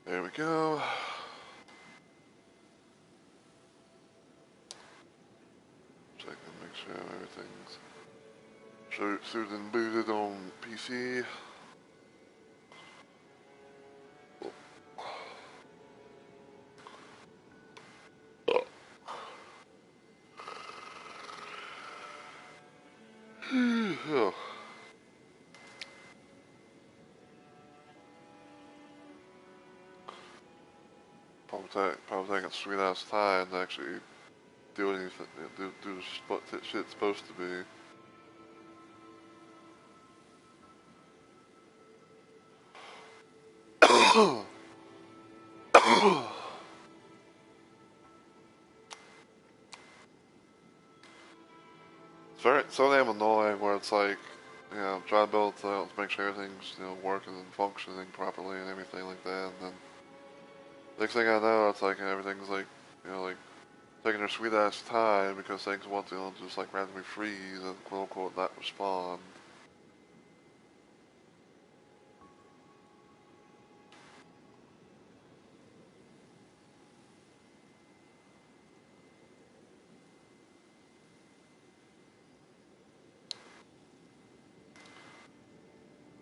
There we go. Check and make sure everything's suited and booted on PC. Oh. Probably taking sweet ass time to actually do anything, do what shit's supposed to be. It's so damn annoying where it's like, you know, trying to build to make sure everything's, you know, working and functioning properly and everything like that, and then next thing I know, it's like everything's like, you know, like taking their sweet ass time because things want to, you know, just like randomly freeze and quote unquote not respond.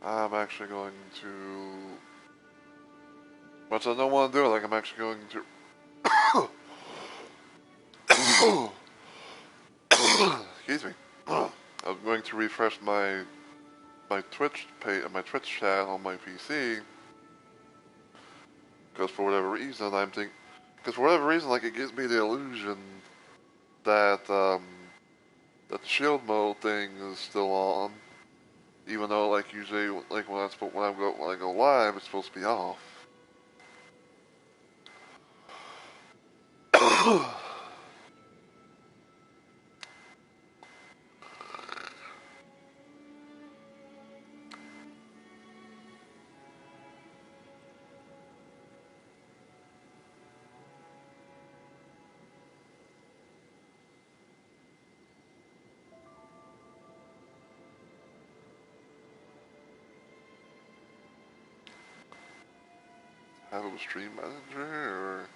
I'm actually going to, but I don't want to do it. Like I'm actually going to, excuse me. I'm going to refresh my Twitch page, my Twitch chat on my PC, because for whatever reason like it gives me the illusion that that the shield mode thing is still on, even though like usually like when I go live, it's supposed to be off. Have a stream manager or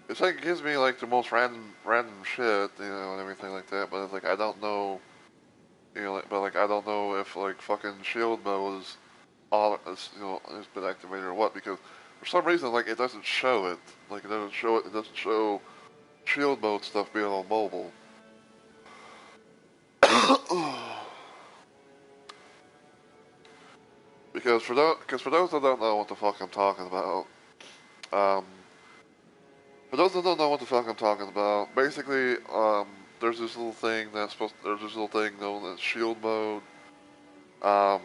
it's like it gives me like the most random shit, you know, and everything like that. But it's like I don't know, you know, like, but like I don't know if like fucking shield mode is on, you know, has been activated or what, because for some reason like it doesn't show it. Like it doesn't show it. It doesn't show shield mode stuff being on mobile. Because for those that don't know what the fuck I'm talking about, um, for those that don't know what the fuck I'm talking about, basically, there's this little thing there's this little thing known as shield mode. Um,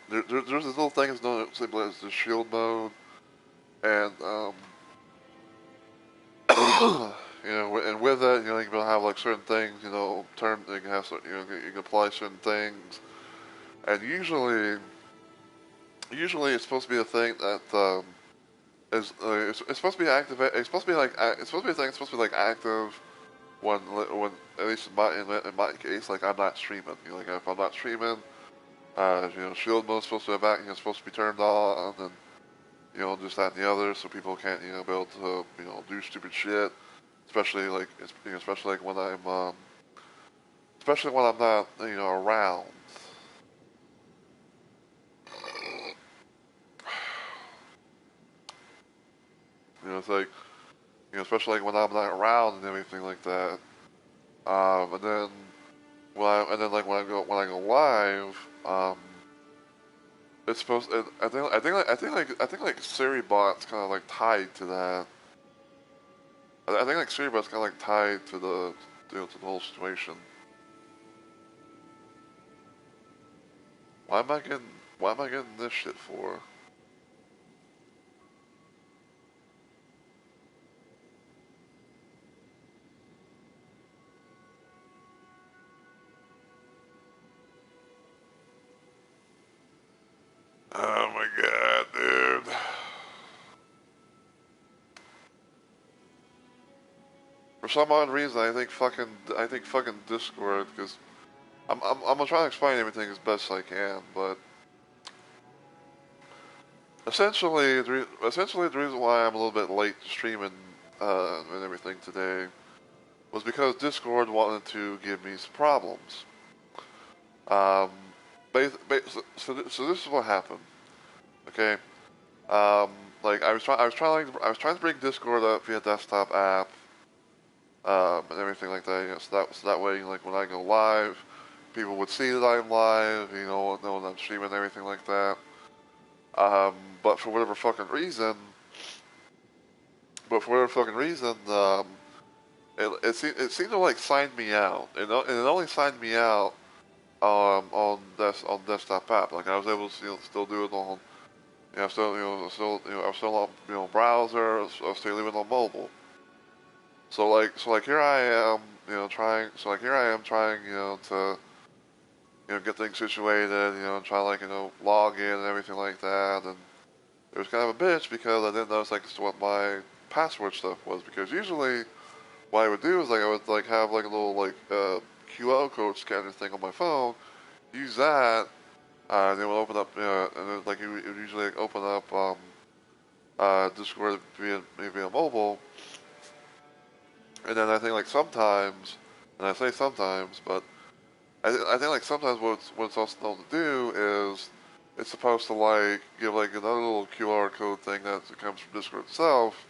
there's this little thing that's known simply as the shield mode, and you know, and with that, you know, you can have like certain things, you know, you can have certain, you know, you can apply certain things, and usually it's supposed to be a thing that it's supposed to be active. It's supposed to be like it's supposed to be a thing. It's supposed to be like active when at least in my case, like I'm not streaming. You know, like if I'm not streaming, you know, shield mode's supposed to be back. You know, supposed to be turned on, and you know, just that and the other, so people can't, you know, be able to, you know, do stupid shit. Especially like you know, especially like especially when I'm not, you know, around. You know, it's like, you know, especially like when I'm not around and everything like that. And then like when I go live, it's supposed. I think like Siri bot's kind of like tied to that. I think like Siri bot's kind of like tied to the, you know, to the whole situation. Why am I getting this shit for? Oh my god, dude. For some odd reason, I think fucking Discord, because I'm gonna try to explain everything as best I can, but essentially, the reason why I'm a little bit late streaming and everything today was because Discord wanted to give me some problems. Um, so this is what happened. Okay. Um, like I was trying to bring Discord up via desktop app, and everything like that. So that way, like when I go live, people would see that I'm live. Know when I'm streaming and everything like that. Um, but for whatever fucking reason, it seemed to like sign me out. It only signed me out on desktop app. Like I was able to still do it on I was still on browser. I was still even on mobile. So like here I am trying to get things situated, and try like log in and everything like that. And it was kind of a bitch because I didn't notice like what my password stuff was, because usually what I would do is like I would like have like a little like QR code scanner thing on my phone, use that, and it would open up, and then, like it would usually like, open up Discord via mobile. And then I think like sometimes, and I say sometimes, but I think like sometimes what it's also known to do is it's supposed to like give like another little QR code thing that comes from Discord itself,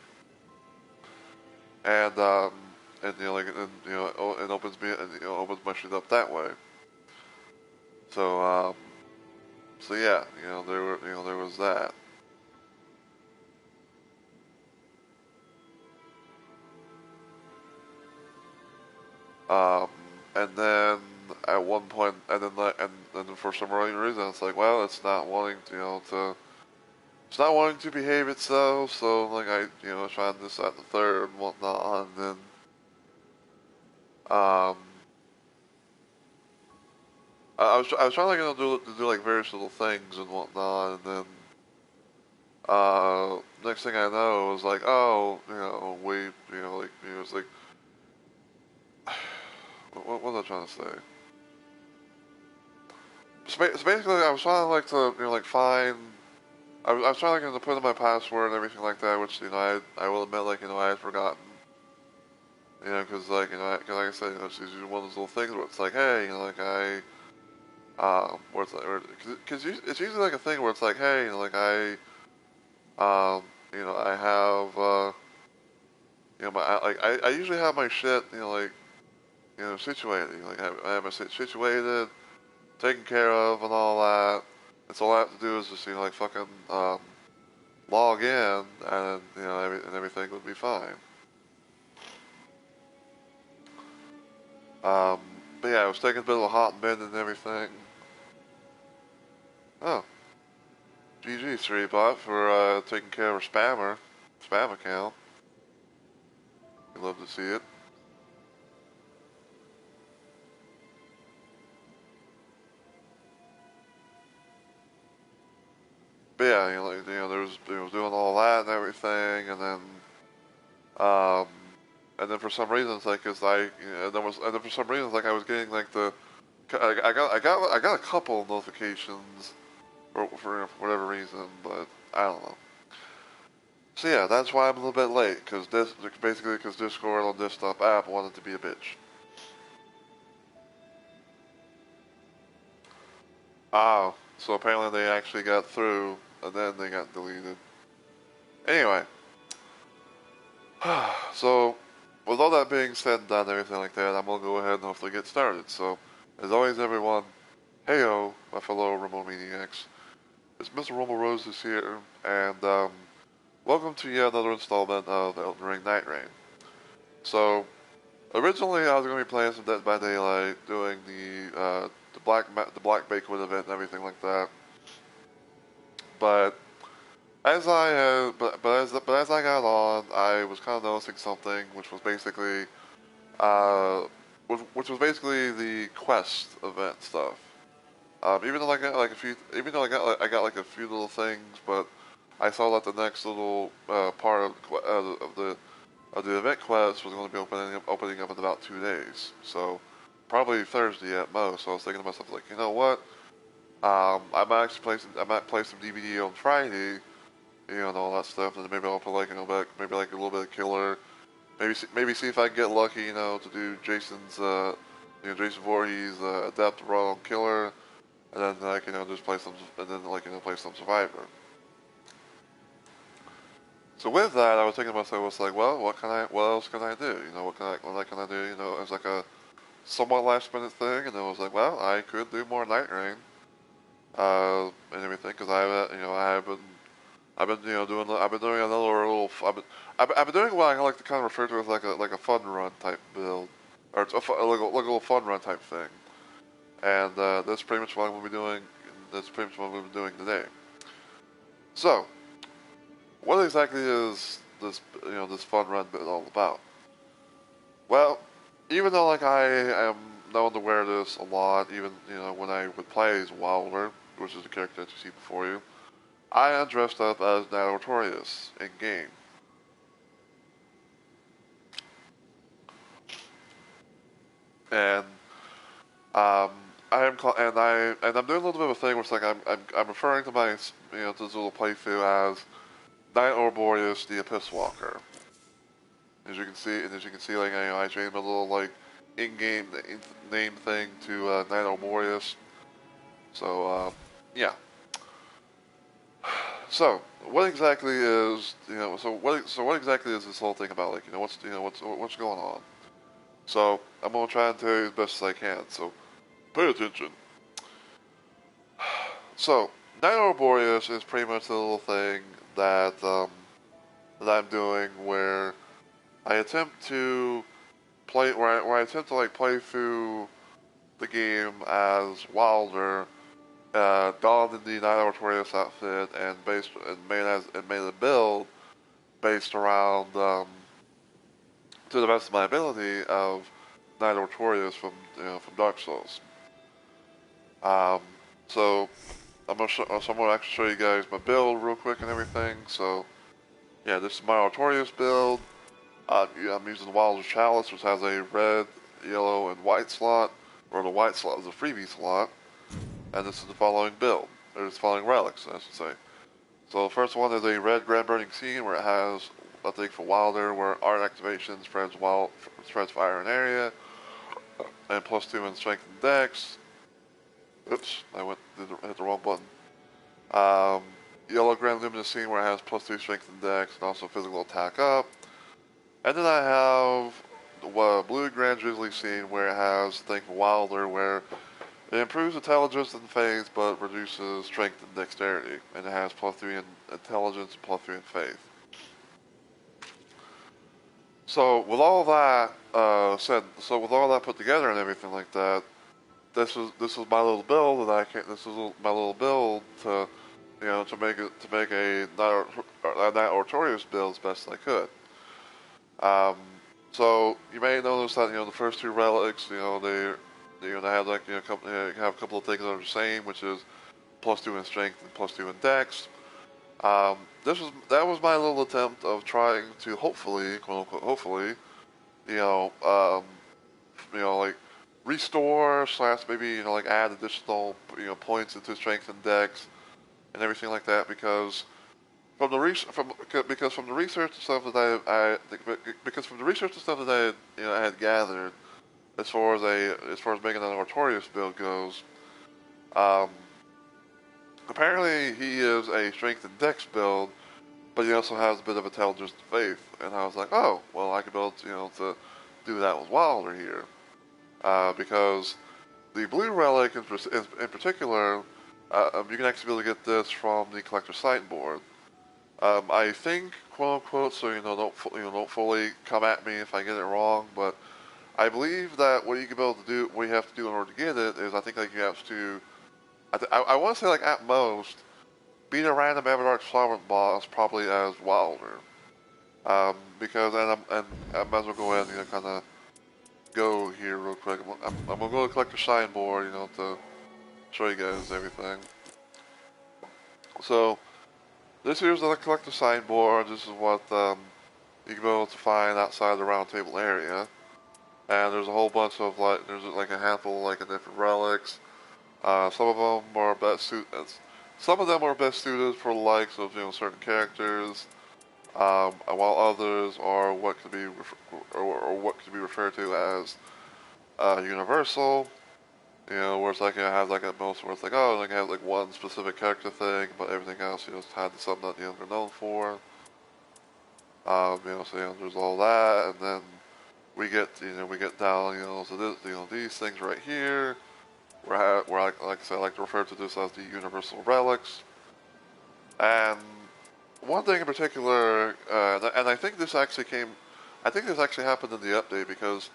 and it opens me and opens my shit up that way. So so yeah, there was that. Um, and then at one point, and then for some reason, it's like, well, it's not wanting it's not wanting to behave itself. So like I, trying this, that, and the third, and whatnot, and then um, I was trying like to do like various little things and whatnot, and then next thing I know, it was like, oh, it's like, what was I trying to say? So basically, I was trying to like to like find. I was trying like to put in my password and everything like that, which I will admit like I had forgotten. Because like cause like I said, it's usually one of those little things where it's like, hey, like where it's like, because it's usually like a thing where it's like, hey, like I have I usually have my shit, situated. Like I have my shit situated, taken care of, and all that. And so all I have to do is just like fucking log in, and and everything would be fine. Um, but yeah, I was taking a bit of a hot minute and everything. Oh, GG 3bot for taking care of a spam account. You'd love to see it. But yeah, there was doing all that and everything, um, and then for some reason it's like, cause and then for some reason it's like I was getting like I got a couple notifications for whatever reason, but I don't know. So yeah, that's why I'm a little bit late, cause basically because Discord on desktop app wanted to be a bitch. Oh, so apparently they actually got through, and then they got deleted. Anyway, so with all that being said and done, everything like that, I'm gonna go ahead and hopefully get started. So, as always, everyone, heyo, my fellow Romo Maniacs. It's Mr. Romo Roses here, and welcome to yet another installment of Elden Ring Night Rain. So, originally I was going to be playing some Dead by Daylight, doing the the Black Bakewood event and everything like that. But as I but as I got on, I was kind of noticing something, which was basically which was basically the quest event stuff. Even though I got like a few, even though I got like a few little things, but I saw that the next little part of the event quest was going to be opening up in about 2 days. So probably Thursday at most. So I was thinking to myself like, you know what? I might play some DVD on Friday, you know, and all that stuff, and then maybe I'll put like, you know, maybe like a little bit of killer. Maybe see if I can get lucky, you know, to do Jason Voorhees Adept Run on Killer, and then like, you know, just play some, and then like, you know, play some Survivor. So with that, I was thinking to myself, I was like, well, what else can I do? You know, what can I do? You know, as like a somewhat last minute thing, and I was like, well, I could do more Night Rain, and everything, because I've been, you know, I've been doing another little, I've been doing what I like to kind of refer to as like a fun run type build, or it's like a little fun run type thing, and that's pretty much what I'm going to be doing. That's pretty much what we've been doing today. So, what exactly is this, you know, this fun run build all about? Well, even though like I am known to wear this a lot, even, you know, when I would play as Wilder, which is the character that you see before you, I am dressed up as Nightlords in game. And um, and I'm doing a little bit of a thing where it's like I'm referring to my, you know, to this little playthrough as Night Arborias the Abyss Walker. As you can see, like, you know, I changed my little like in-game name thing to Night Arborias. So yeah. So what exactly is, you know, so what exactly is this whole thing about? Like, you know, what's going on? So I'm gonna try and tell you as best as I can. So pay attention. So Night Arborias is pretty much the little thing that I'm doing where I attempt to where I attempt to like play through the game as Wilder, donned in the Night Arborias outfit and made a build based around to the best of my ability of Night Arborias from, you know, from Dark Souls. Um, so I'm gonna actually show you guys my build real quick and everything. So yeah, this is my Artorias build. Yeah, I'm using the Wilder's Chalice, which has a red, yellow, and white slot, or the white slot is a freebie slot. And this is the following build, or the following relics, I should say. So the first one is a red Grand Burning Scene, where it has a thing for Wilder, where art activation spreads fire in area, and +2 in strength and dex. Oops, hit the wrong button. Yellow Grand Luminous Scene, where it has +2 strength and dex, and also physical attack up. And then I have the blue Grand Drizzly Scene, where it has a thing for Wilder, where it improves intelligence and faith, but reduces strength and dexterity. And it has +3 in intelligence and +3 in faith. So with all that with all that put together and everything like that, this was my little build that my little build to, you know, to make a Night Artorias build as best as I could. So you may notice that, you know, the first two relics, you know, they have like, you know, have a couple of things that are the same, which is +2 in strength and +2 in dex. That was my little attempt of trying to hopefully, quote unquote, hopefully, you know, like restore / maybe, you know, like add additional, you know, points into strength and dex and everything like that, because from the research and stuff that I had gathered as far as making an Artorias build goes, apparently he is a strength and dex build, but he also has a bit of intelligence and faith. And I was like, oh, well, I could build, you know, to do that with Wilder here, because the blue relic in particular, you can actually be able to get this from the collector sideboard. I think, quote unquote, so, you know, don't fully come at me if I get it wrong, but I believe that what you can be able to do, what you have to do in order to get it is, I think like you have to, I want to say like at most, beat a random Everdark Sovereign boss probably as Wilder. Because, I might as well go ahead and, kind of go here real quick. I'm gonna go collect the shine board, to show you guys everything. So, this here's the collector signboard. This is what you can be able to find outside the round table area. And there's a whole bunch of there's like a handful of different relics. Some of them are best suited. Some of them are best suited for the likes of certain characters, while others are what could be or what could be referred to as universal. Where it's like it has like at most where it's like it has like one specific character thing, but everything else is tied to something that they're known for. So there's all that, and then we get down to this, these things right here, where like I said, I like to refer to this as the universal relics. And one thing in particular, and I think this actually happened in the update, because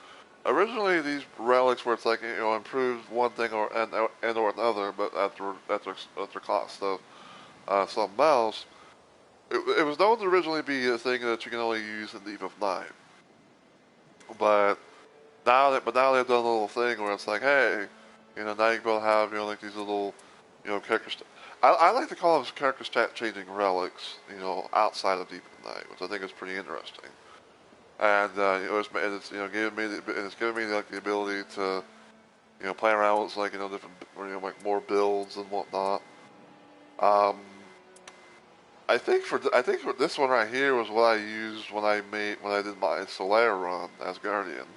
originally these relics were it's like improved one thing or another, but at the cost of something else. It was known to originally be a thing that you can only use in Eve of Nine, but now they've done a little thing where it's like, hey, now you can both have like these little character. I like to call them character stat changing relics, outside of Deep of Night, which I think is pretty interesting. And it's giving me like the ability to play around with like different like more builds and whatnot. I think for this one right here was what I used when I did my Solaire run as Guardian.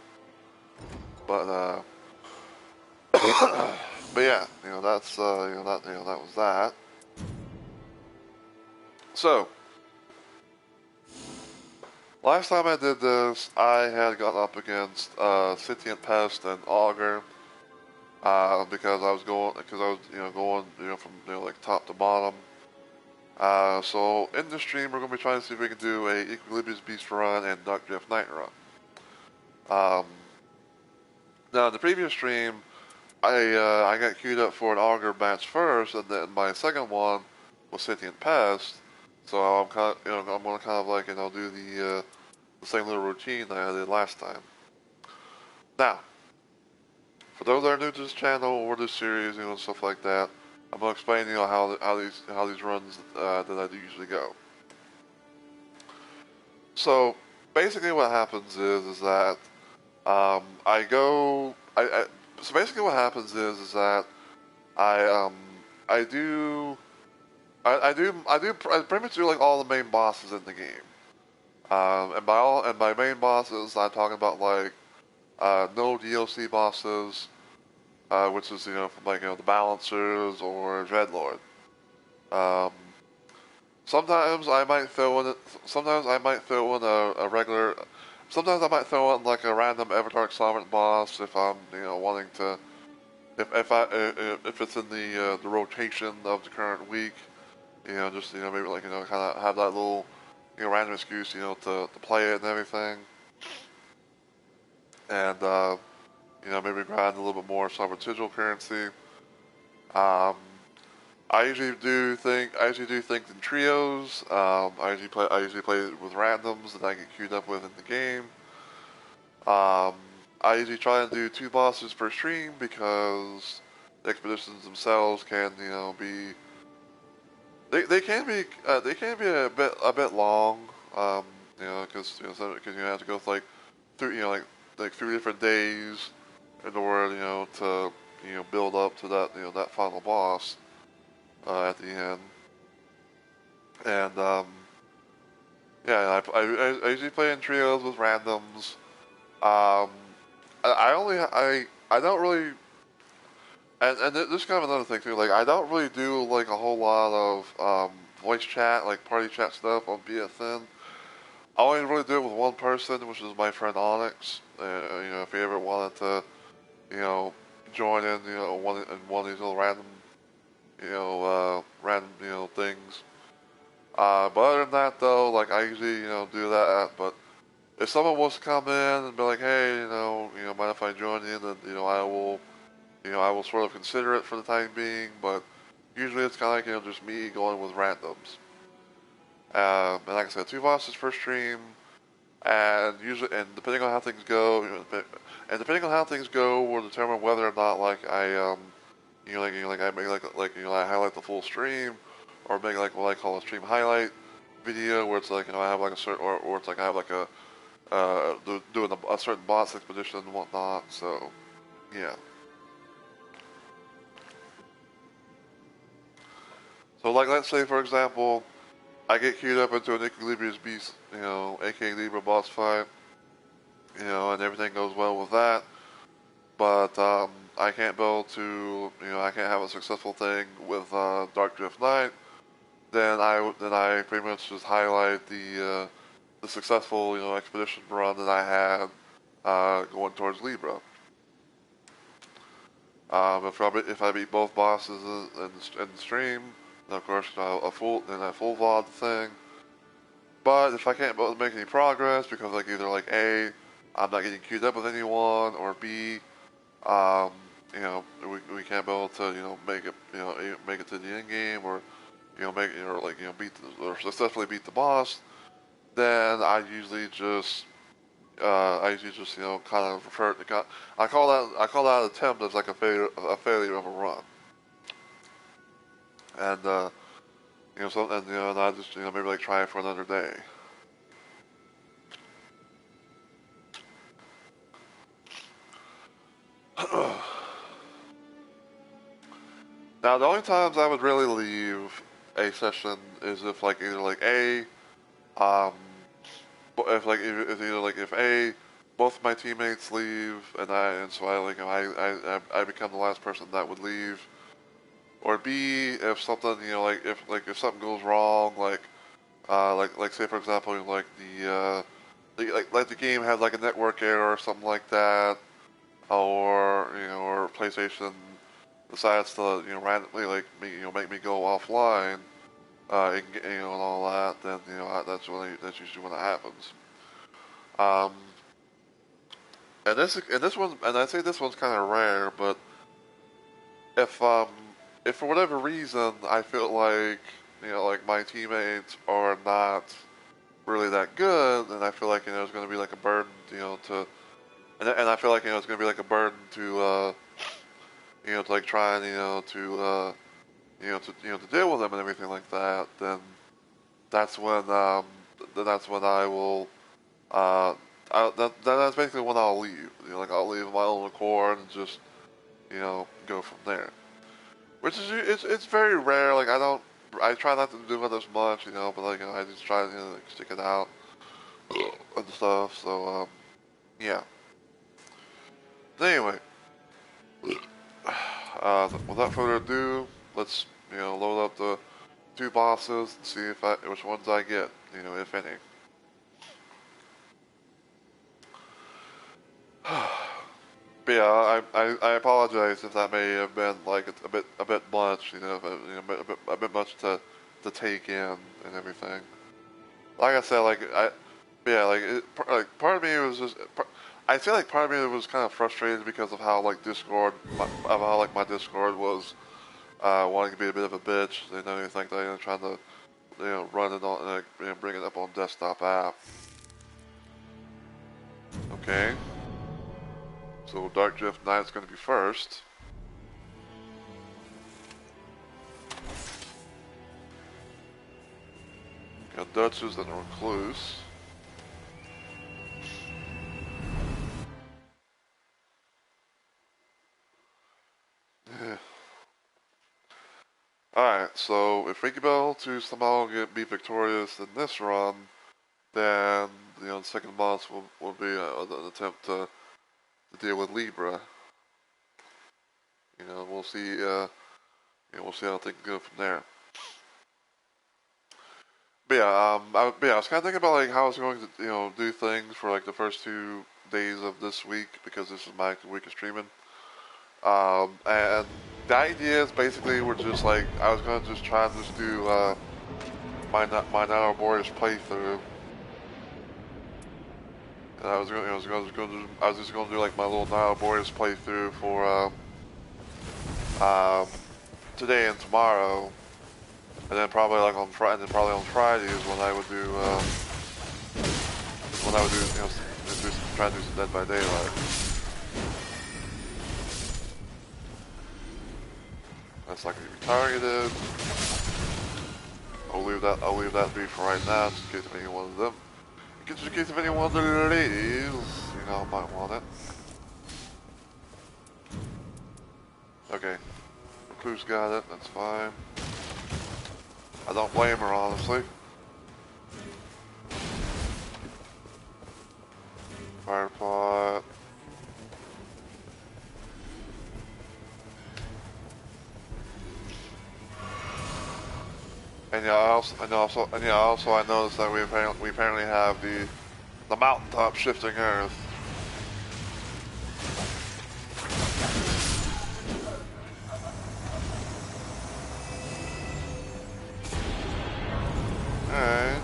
But but yeah, that's that was that. So last time I did this, I had gone up against Sentient Pest and Augur, because I was going from like top to bottom. So in this stream, we're going to be trying to see if we can do a Equilibrious Beast run and Dark Drift Night run. Now in the previous stream, I got queued up for an Augur match first, and then my second one was Sentient Pest. So I'm kind of, I'm going to kind of like do the same little routine that I did last time. Now, for those that are new to this channel or this series, and stuff like that, I'm gonna explain how these runs that I do usually go. So basically, what happens is that so basically what happens is that I pretty much do like all the main bosses in the game. And by main bosses, I'm talking about like no DLC bosses, which is from like the Balancers or Dreadlord. Sometimes I might throw in a regular. Sometimes I might throw in like a random Everdark Sovereign boss if I'm wanting to. If it's in the rotation of the current week, just maybe like kind of have that little random excuse to play it and everything, and maybe grind a little bit more sovereign sigil currency. I usually do think in trios. I usually play it with randoms that I get queued up with in the game. I usually try and do 2 bosses per stream because the expeditions themselves can be they can be a bit long. Because you have to go like through like 3 different days in order to build up to that that final boss at the end. And yeah, I usually play in trios with randoms. I don't really, and this is kind of another thing too. Like I don't really do like a whole lot of voice chat, like party chat stuff on BSN. I only really do it with one person, which is my friend Onyx. If he ever wanted to, join in, one of these little random, things. But other than that, though, like I usually, do that. But if someone wants to come in and be like, hey, mind if I join in, then I will sort of consider it for the time being. But usually it's kind of like just me going with randoms. And like I said, 2 bosses per stream, and usually, and depending on how things go, will determine whether or not like I make I highlight the full stream, or make like what I call a stream highlight video, where it's like I have like a certain, or it's like I have like a doing a certain boss expedition and whatnot. So yeah. So like let's say for example, I get queued up into an Equilibrious Beast, aka Libra boss fight, and everything goes well with that. But I can't build to, I can't have a successful thing with Dark Drift Knight. Then I pretty much just highlight the successful, expedition run that I had going towards Libra. If I beat both bosses in the stream, then of course a full VOD thing. But if I can't make any progress because like either like A, I'm not getting queued up with anyone, or B, we can't be able to make it to the end game, or successfully beat the boss, then I usually just kind of refer to I call that attempt as like a failure of a run, and and I just maybe like try it for another day. Now, the only times I would really leave a session is if like either like if A, both of my teammates leave, and so I become the last person that would leave, or B, if something if something goes wrong, like say for example the game had like a network error or something like that, or PlayStation decides to randomly make me go offline, and all that, then that's usually when it happens. And this one, and I say this one's kind of rare, but if if for whatever reason I feel like like my teammates are not really that good, and I feel like it's going to be like a burden to, and I feel like it's going to be like a burden to to like try and to deal with them and everything like that, then that's when I will that's basically when I'll leave. I'll leave of my own accord and just go from there. Which is it's very rare. I try not to do it as much, but I just try to stick it out and stuff. So yeah. Anyway, without further ado, let's load up the 2 bosses and see which ones I get, if any. But yeah, I apologize if that may have been like a bit much, a bit much to take in and everything. Like I said, part of me was just. I feel like part of me was kind of frustrated because of how my Discord was wanting to be a bit of a bitch, anything like that, trying to run it on bring it up on desktop app. Okay. So Dark Drift Knight's going to be first. Got Duchess and Recluse. Alright, so if we can be able to somehow be victorious in this run, then the second boss will be an attempt to deal with Libra. We'll see. We'll see how things go from there. But yeah, I was kind of thinking about how I was going to do things for the first 2 days of this week, because this is my week of streaming. And the ideas basically were just I was going to just try and just do my Arborias playthrough. And I was just gonna do like my little Arborias playthrough for today and tomorrow, and then probably like on Friday, Fridays when I would do try to do some Dead by Daylight. That's not gonna be targeted. I'll leave that be for right now, just in case of any one of them. Just in case of any one of the ladies, you know, might want it. Okay. Clue's got it, that's fine. I don't blame her, honestly. Fire plot. And yeah, I noticed that we apparently have the mountaintop shifting earth. Alright.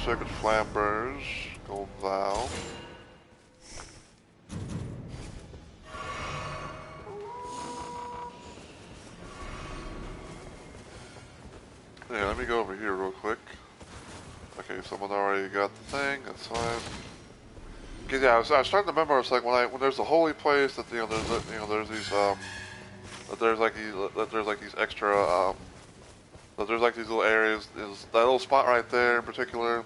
Sacred Flambers, Gold Vow. Yeah, let me go over here real quick. Okay, someone already got the thing, that's fine. Cause yeah, I was starting to remember, it's like when there's a holy place that there's these that there's like these extra that there's like these little areas, is that little spot right there in particular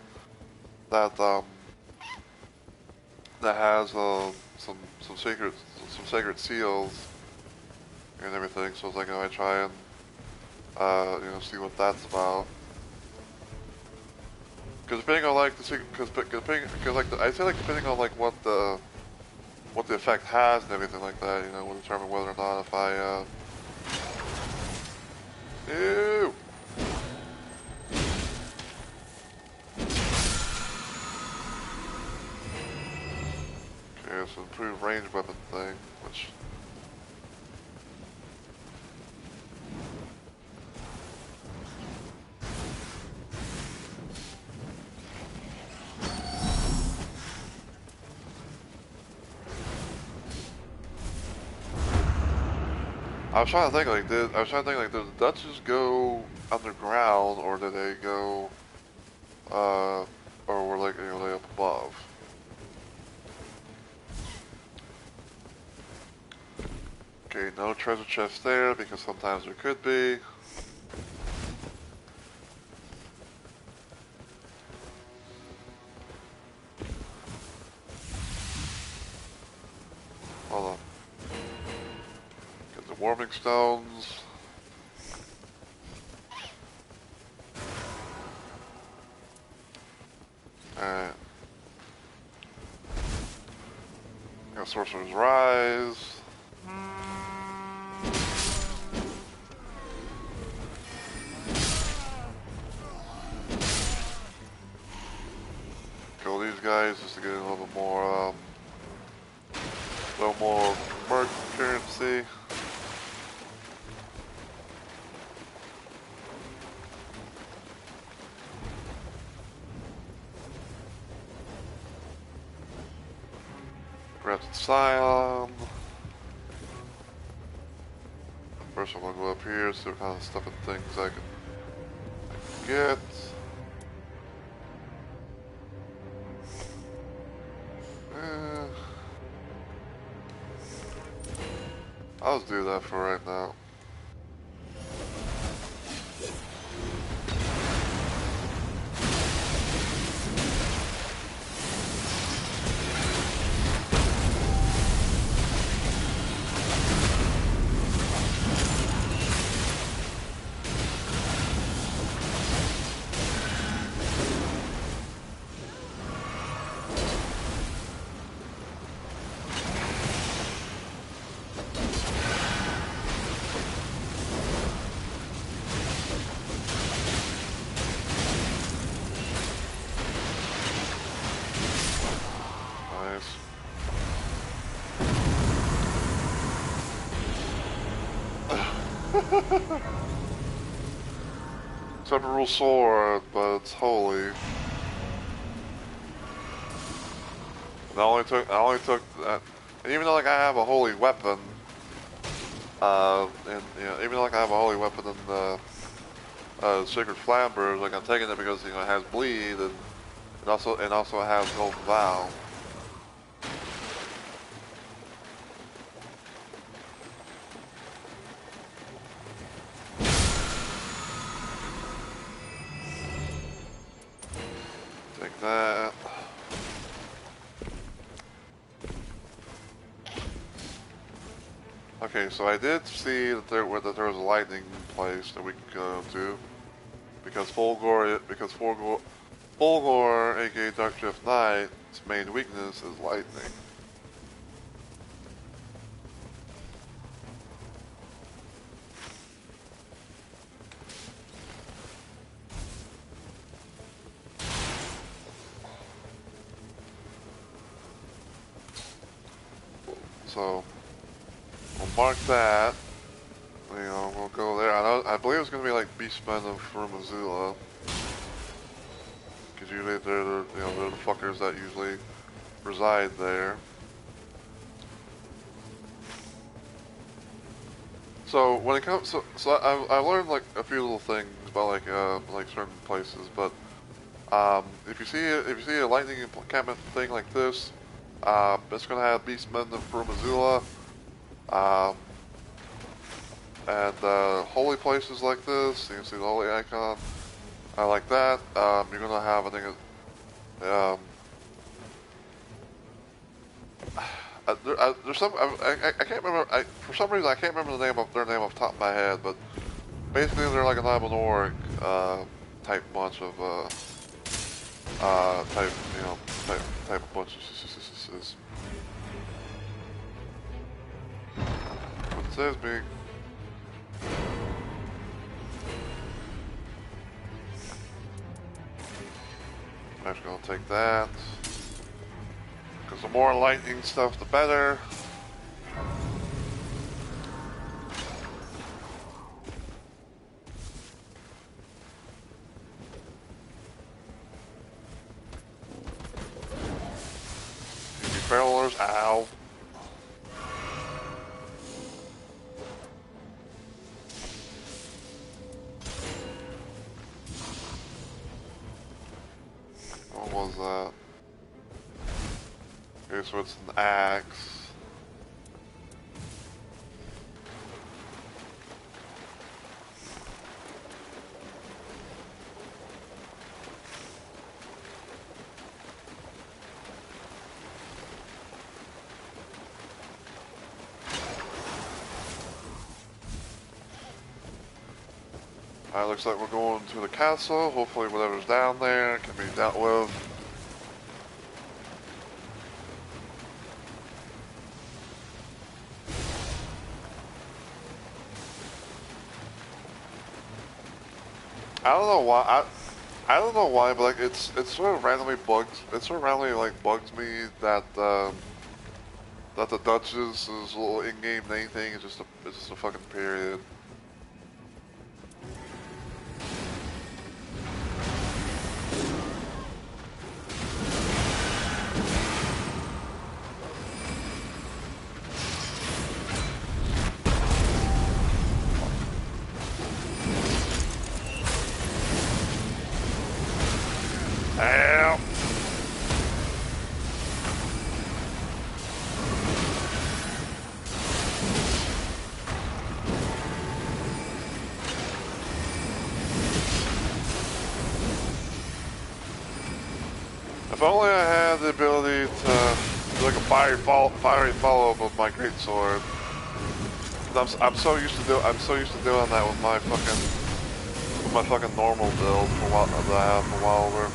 that that has some sacred seals and everything. So it's like, I try and see what that's about. Because depending on like I say like depending on like what the effect has and everything like that, will determine whether or not if I ew. Okay, it's an improved range weapon thing, which I was trying to think like did the Dutches go underground or did they go or were like they up above? Okay, no treasure chest there because sometimes there could be. Hold on. Get the warming stones. Alright. Got Sorcerer's Rise. Kill these guys just to get a little bit more, merc currency. Grafted Scion. First I'm gonna go up here, see what kind of stuff and things I can get. I'll just do that for right now. Temporal sword, but it's holy. I only took that, and even though like I have a holy weapon, and you know, even though like I have a holy weapon in the Sacred Flamberge, like I'm taking it because you know it has bleed and also it has golden vow. Take that. Okay, so I did see that there was a lightning place that we could go to because Fulgor, aka Dark Drift Knight's main weakness is lightning. So we'll mark that. You know, we'll go there. I believe it's gonna be like Beastmen of Missoula, because usually they're the fuckers that usually reside there. So when it comes, I learned like a few little things about like certain places, but if you see a lightning encampment thing like this, it's gonna have Beastmen of Missoula, and holy places like this. You can see the holy icon. I like that. You're gonna have, I think, there's some. I can't remember. For some reason, I can't remember their name off the top of my head. But basically, they're like an Ibanorik type bunch of type of bunch of. What it says me. I'm just gonna take that. Because the more lightning stuff, the better. Barrelers, ow. What was that? Okay, so it's an axe. Alright, looks like we're going to the castle. Hopefully whatever's down there can be dealt with. I don't know why. I don't know why, but like it's sort of randomly bugs me that that the Duchess' little in-game name thing is just a fucking period. If only I had the ability to do like a fiery follow-up of my greatsword. I'm so used to doing that with my fucking normal build for what that I have for Wilder.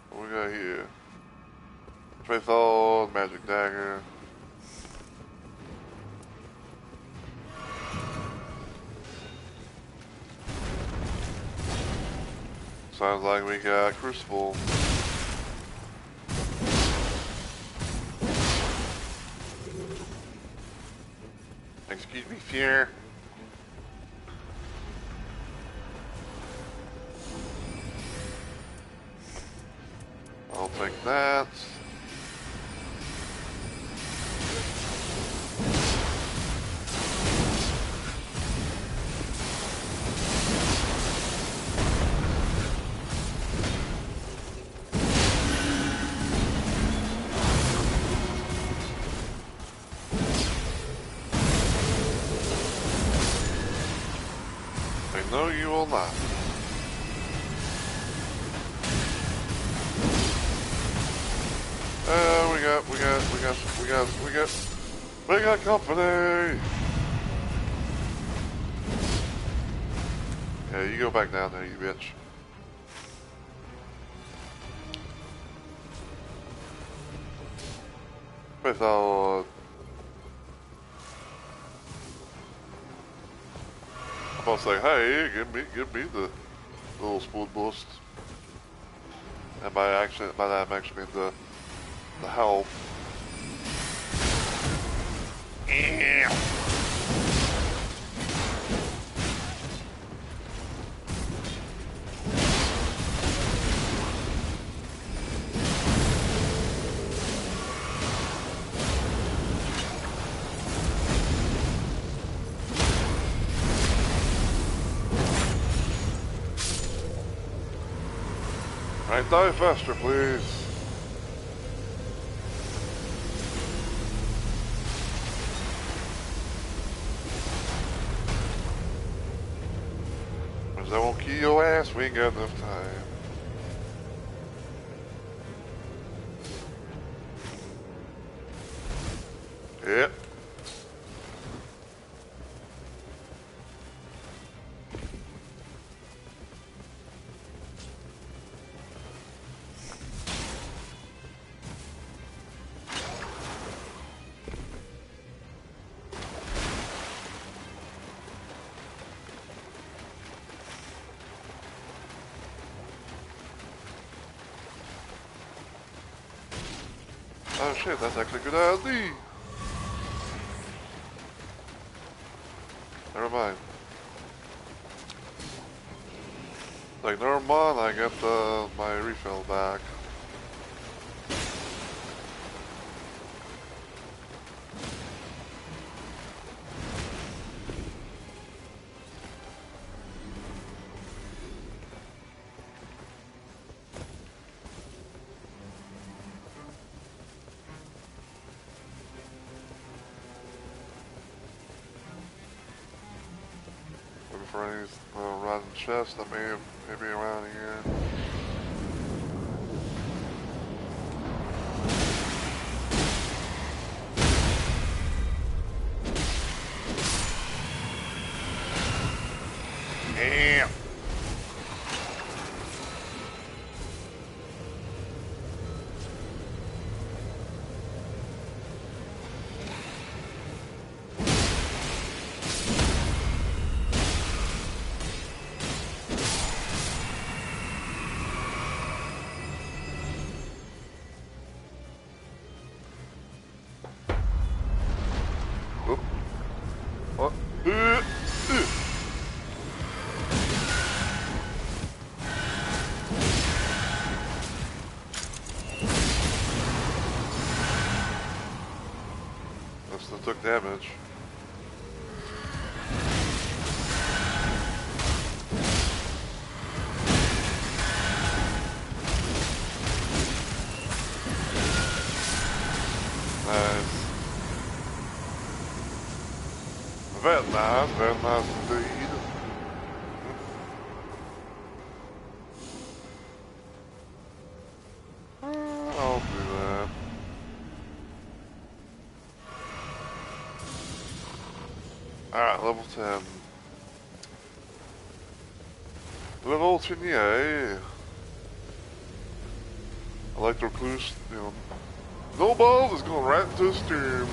What we got here? Trayfold, magic dagger. sounds like we got Crucible. Excuse me, Fear. I'll take that. No, you will not. We got company. Yeah, you go back down there, you bitch. Without I'm about to say, hey, give me the little spoon boost. And by that I actually mean the health. Yeah. Right, die faster, please. Because I won't kill your ass, we ain't got enough time. Yep. Oh shit, that's actually a good idea. Never mind. Like, never mind, I get my refill back. For any rotten chests that may be around here. Damn. What? That still took damage. Nice. Very nice indeed. I'll do that. Alright, level 10. Level 28. Electroclusion, you know. No balls is going right into the stream.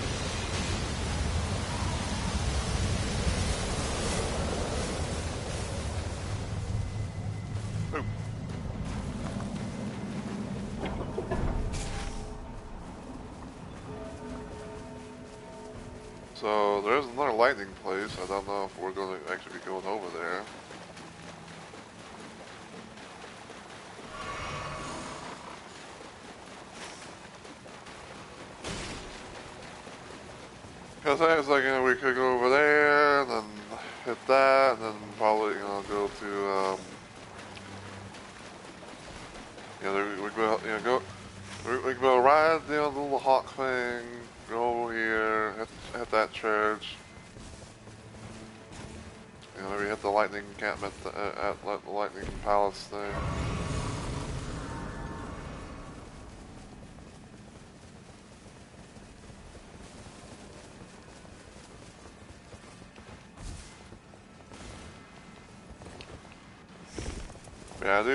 So there's another lightning place. I don't know if we're going to actually be going over there. Because I was like, you know, we could go over there and then hit that, and then probably, you know, go to, you know, we go, you know, we can go ride, you know, the little hawk thing, go over here, hit that church. You know, maybe hit the lightning encampment at the lightning palace thing. Yeah, I do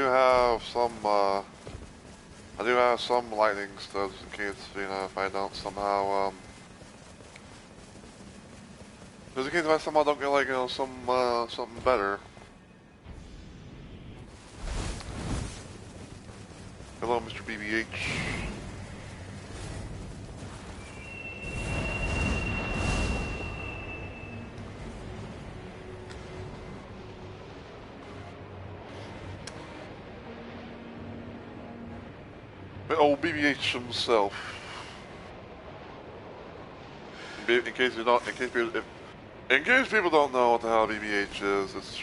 have some lightning studs in case, you know, if I don't somehow, just in case if I somehow don't get, like, you know, something better. Hello, Mr. BBH. Old BBH himself. In case people don't know what the hell BBH is, it's a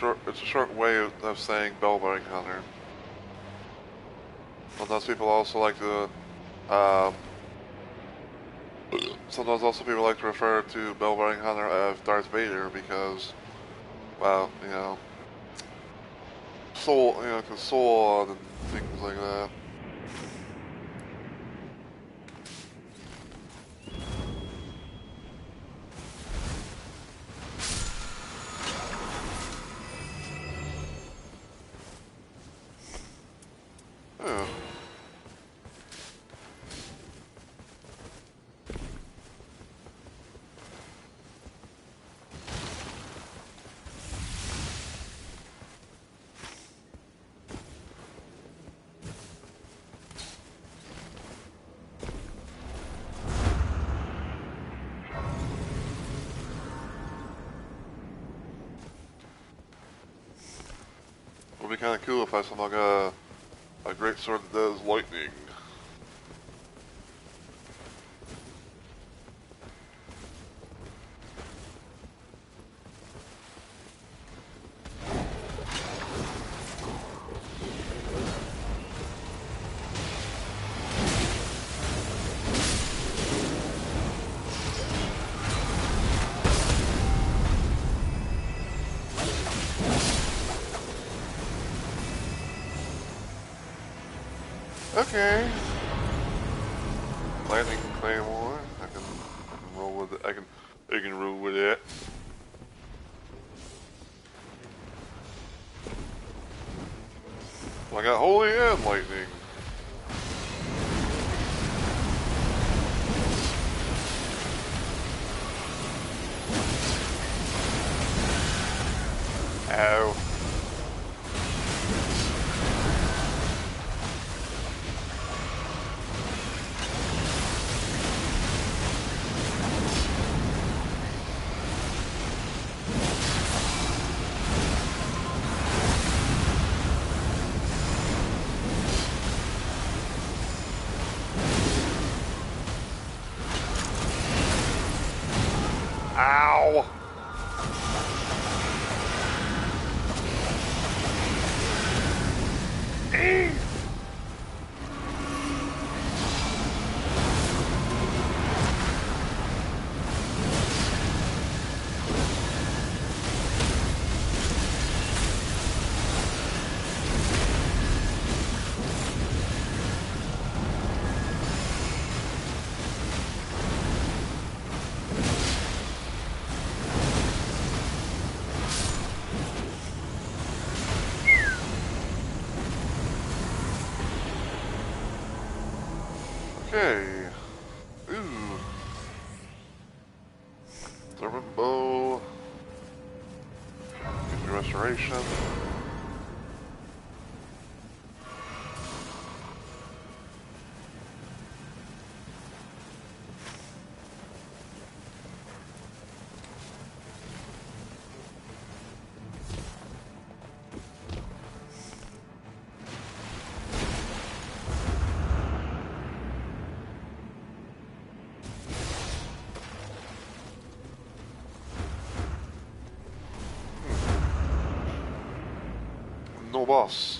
short way of saying bell-bearing hunter. Sometimes people also like to, sometimes also people like to refer to bell-bearing hunter as Darth Vader because, well, you know, cause sword and things like that. Yeah. It would be kind of cool if I somehow got a great sword that does lightning. Okay. Lightning claymore. I can roll with it. I can roll with it. I got holy and lightning. Ow. Ow! Okay. Ooh. Servant bow. Get your restoration. boss.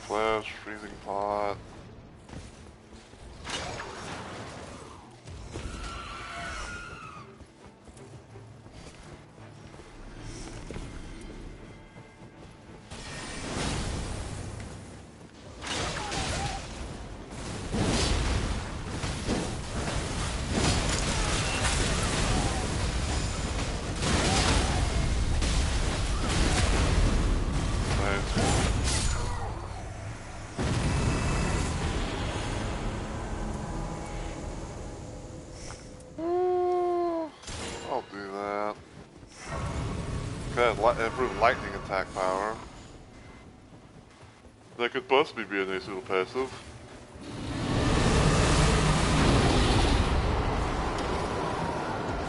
Flash, freezing pot. I'll do that. Okay, improve lightning attack power. That could possibly be a nice little passive.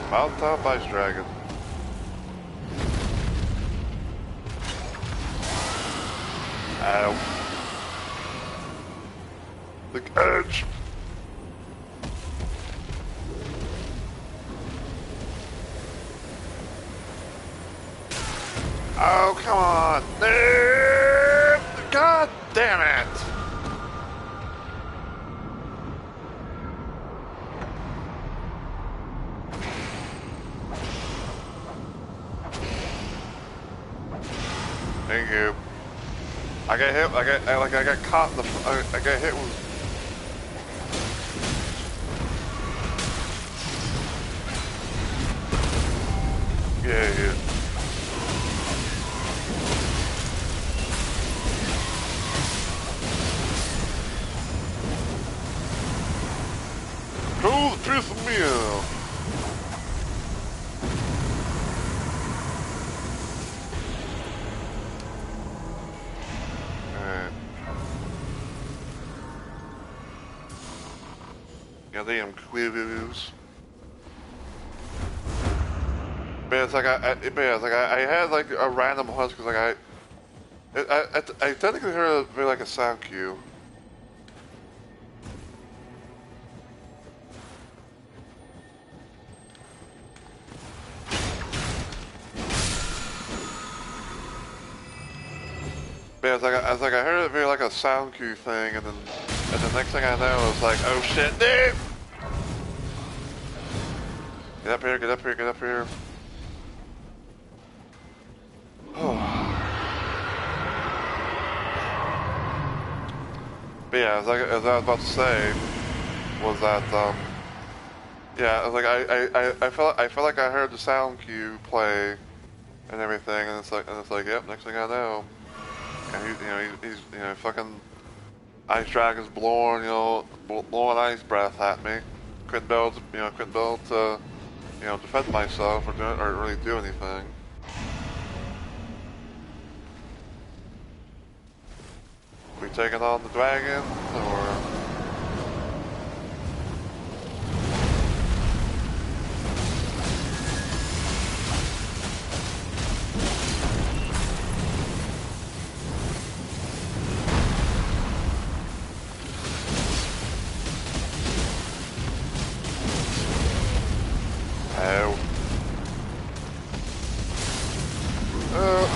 Mountaintop Ice Dragon. Ow. The edge! Oh, come on! God damn it! Thank you. I got hit. I got caught in the. I got hit with. Yeah. Cool, the piss of meal. Goddamn quivers. But it's like I had like a random hunch because like I technically heard it very like a sound cue. But it's like I heard it very like a sound cue thing, and the next thing I know, it's like, oh shit, dude! Get up here, get up here, get up here. But yeah, as I was about to say, was that yeah, I felt like I heard the sound cue play and everything, and it's like, yep, next thing I know, and he's fucking ice dragon's blowing blowing ice breath at me. Couldn't be able to defend myself or really do anything. We taking on the dragon, or? Oh.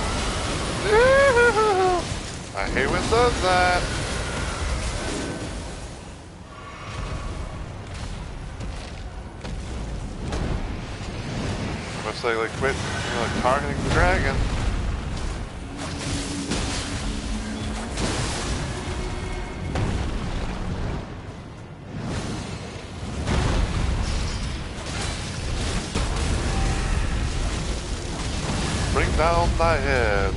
I hate when it does that. Must say, like, quit, targeting the dragon. Bring down thy head.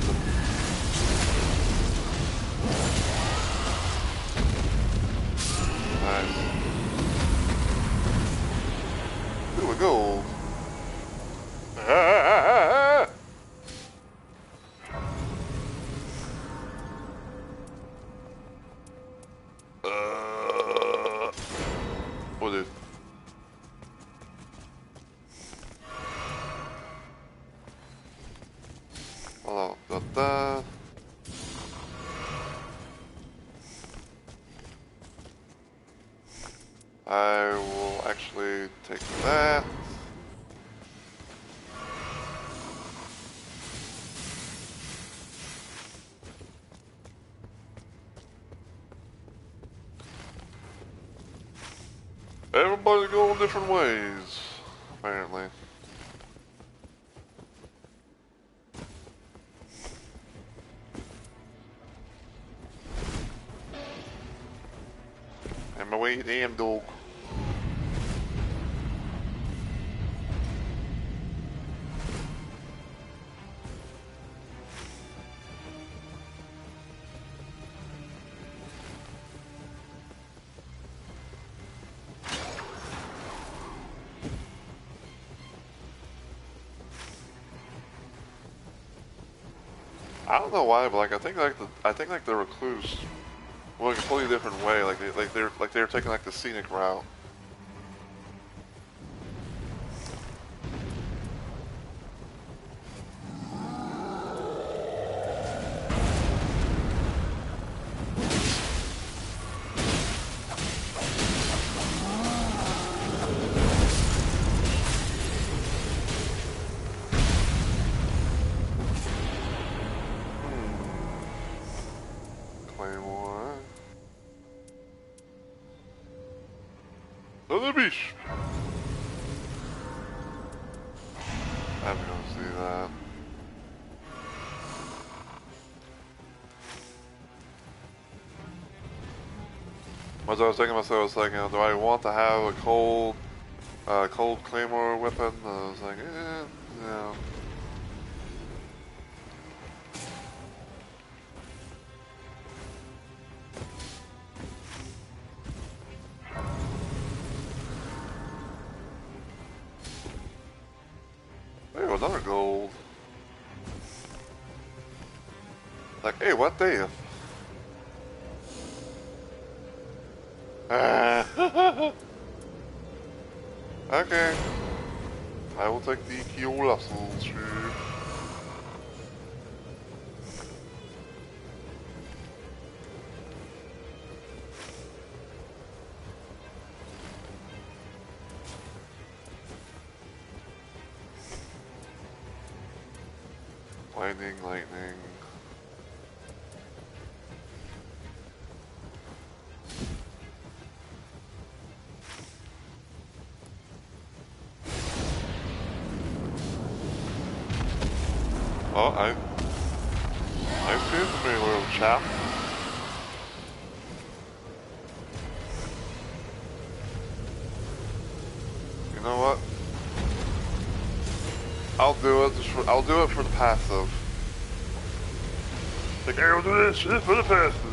Nice. Here we go. What is? Hold on, Everybody's going different ways, apparently. And my way, damn dog. I don't know why, but like I think like the recluse went a completely different way. They're taking like the scenic route. Another beach. I'm gonna see that. As I was thinking to myself, I was like, do I want to have a cold claymore weapon? I was like, no. Hey, another gold. Like, hey, what day? Okay. I will take the Kiolasals, sure. Lightning. Oh, I see me, little chap. You know what? I'll do it for the passive. Like, I'll do this shit for the passive.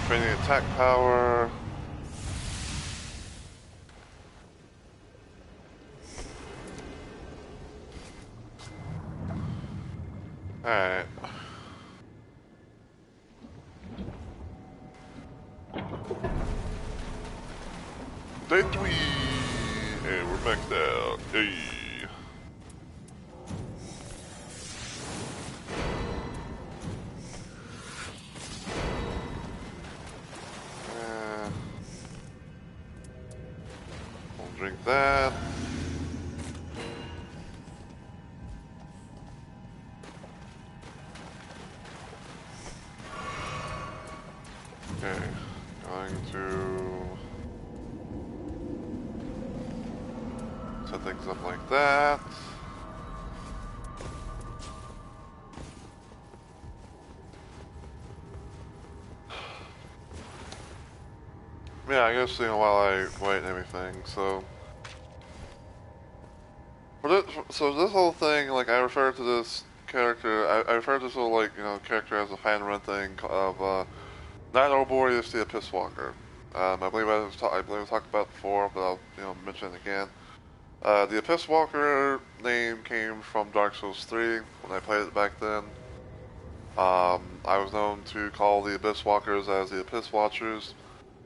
Training attack power. Alright. Day 3! Hey, we're maxed out. Hey. drink that. Okay, going to set things up like that. Yeah, I guess, while I wait and everything, so... So this whole thing, like, I refer to this character, I refer to this whole, like, character as a fan-run thing of, Night Arborias the Abyss Walker. I believe I talked about it before, but I'll, mention it again. The Abyss Walker name came from Dark Souls 3, when I played it back then. I was known to call the Abyss Walkers as the Abyss Watchers,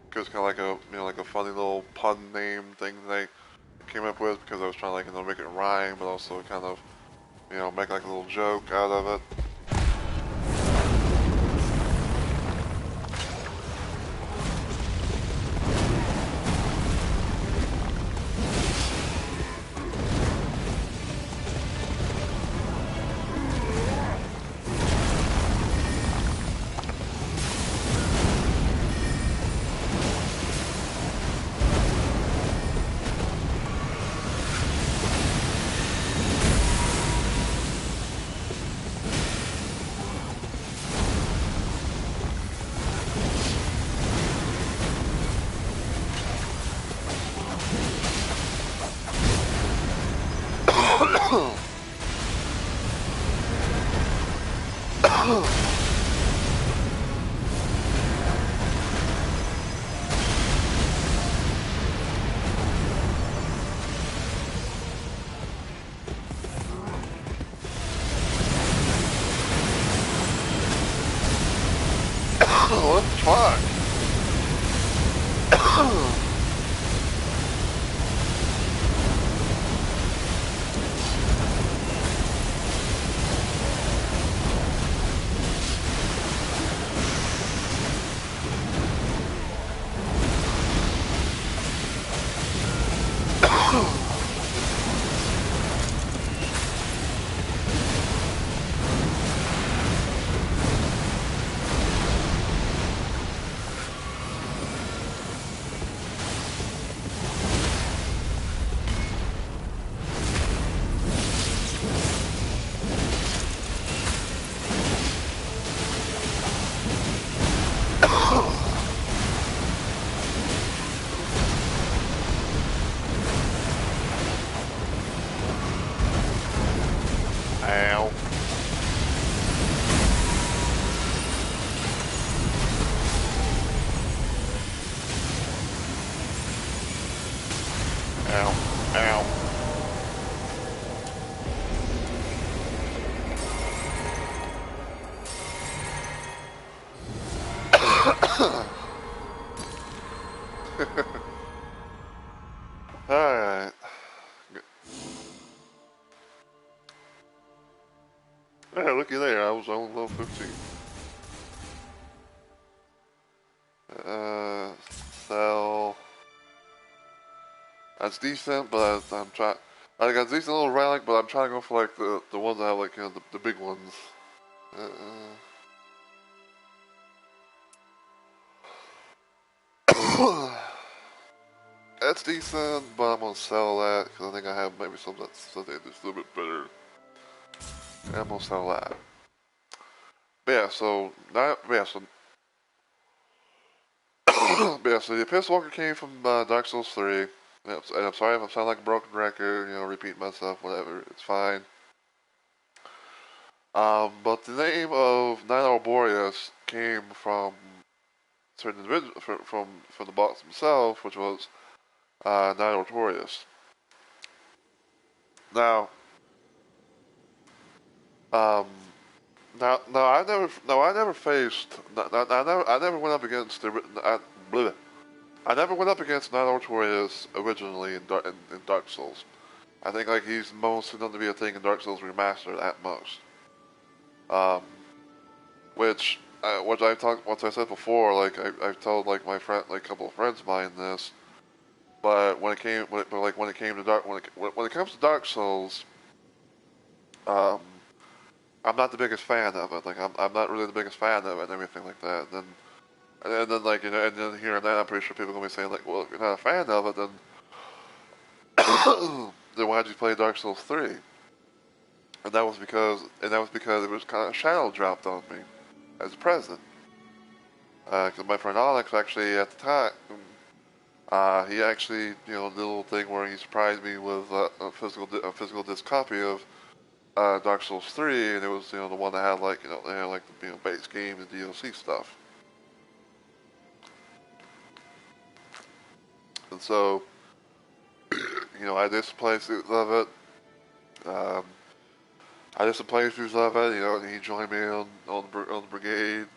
because it's kind of like like a funny little pun name thing they came up with, because I was trying to, like, make it rhyme, but also kind of, make like a little joke out of it. What the fuck? Ow. Ow. Ow. Alright. Yeah, looky there, I was on level 15. Sell. That's decent, but I'm trying. I got a decent little relic, but I'm trying to go for like the ones that have like the big ones. That's decent, but I'm gonna sell that because I think I have maybe something that's a little bit better. And I'm gonna sell that. But yeah, so now, so the Abyss Walker came from Dark Souls 3. And I'm sorry if I sound like a broken record, repeat myself, whatever, it's fine. But the name of Night Arborias came from certain individual from the boss himself, which was Night Arborias. Now, um, I never faced, I never went up against I never went up against Night Arborias originally in Dark Souls. I think like he's mostly known to be a thing in Dark Souls Remastered at most. Um, which I said before, like I've told like my friend, like a couple of friends of mine this. But when it came, when it came to when it comes to Dark Souls, um, I'm not the biggest fan of it. Like I'm not really the biggest fan of it and everything like that. And then like and then here and then I'm pretty sure people are gonna be saying like, well, if you're not a fan of it, then then why'd you play Dark Souls 3? And that was because it was kind of shadow dropped on me as a present. Because my friend Alex actually at the time, he actually did a little thing where he surprised me with a physical disc copy of Dark Souls 3, and it was the one that had they had like the base game and DLC stuff. And so I did some playthroughs of it. I did some playthroughs of it, and he joined me on the brigade.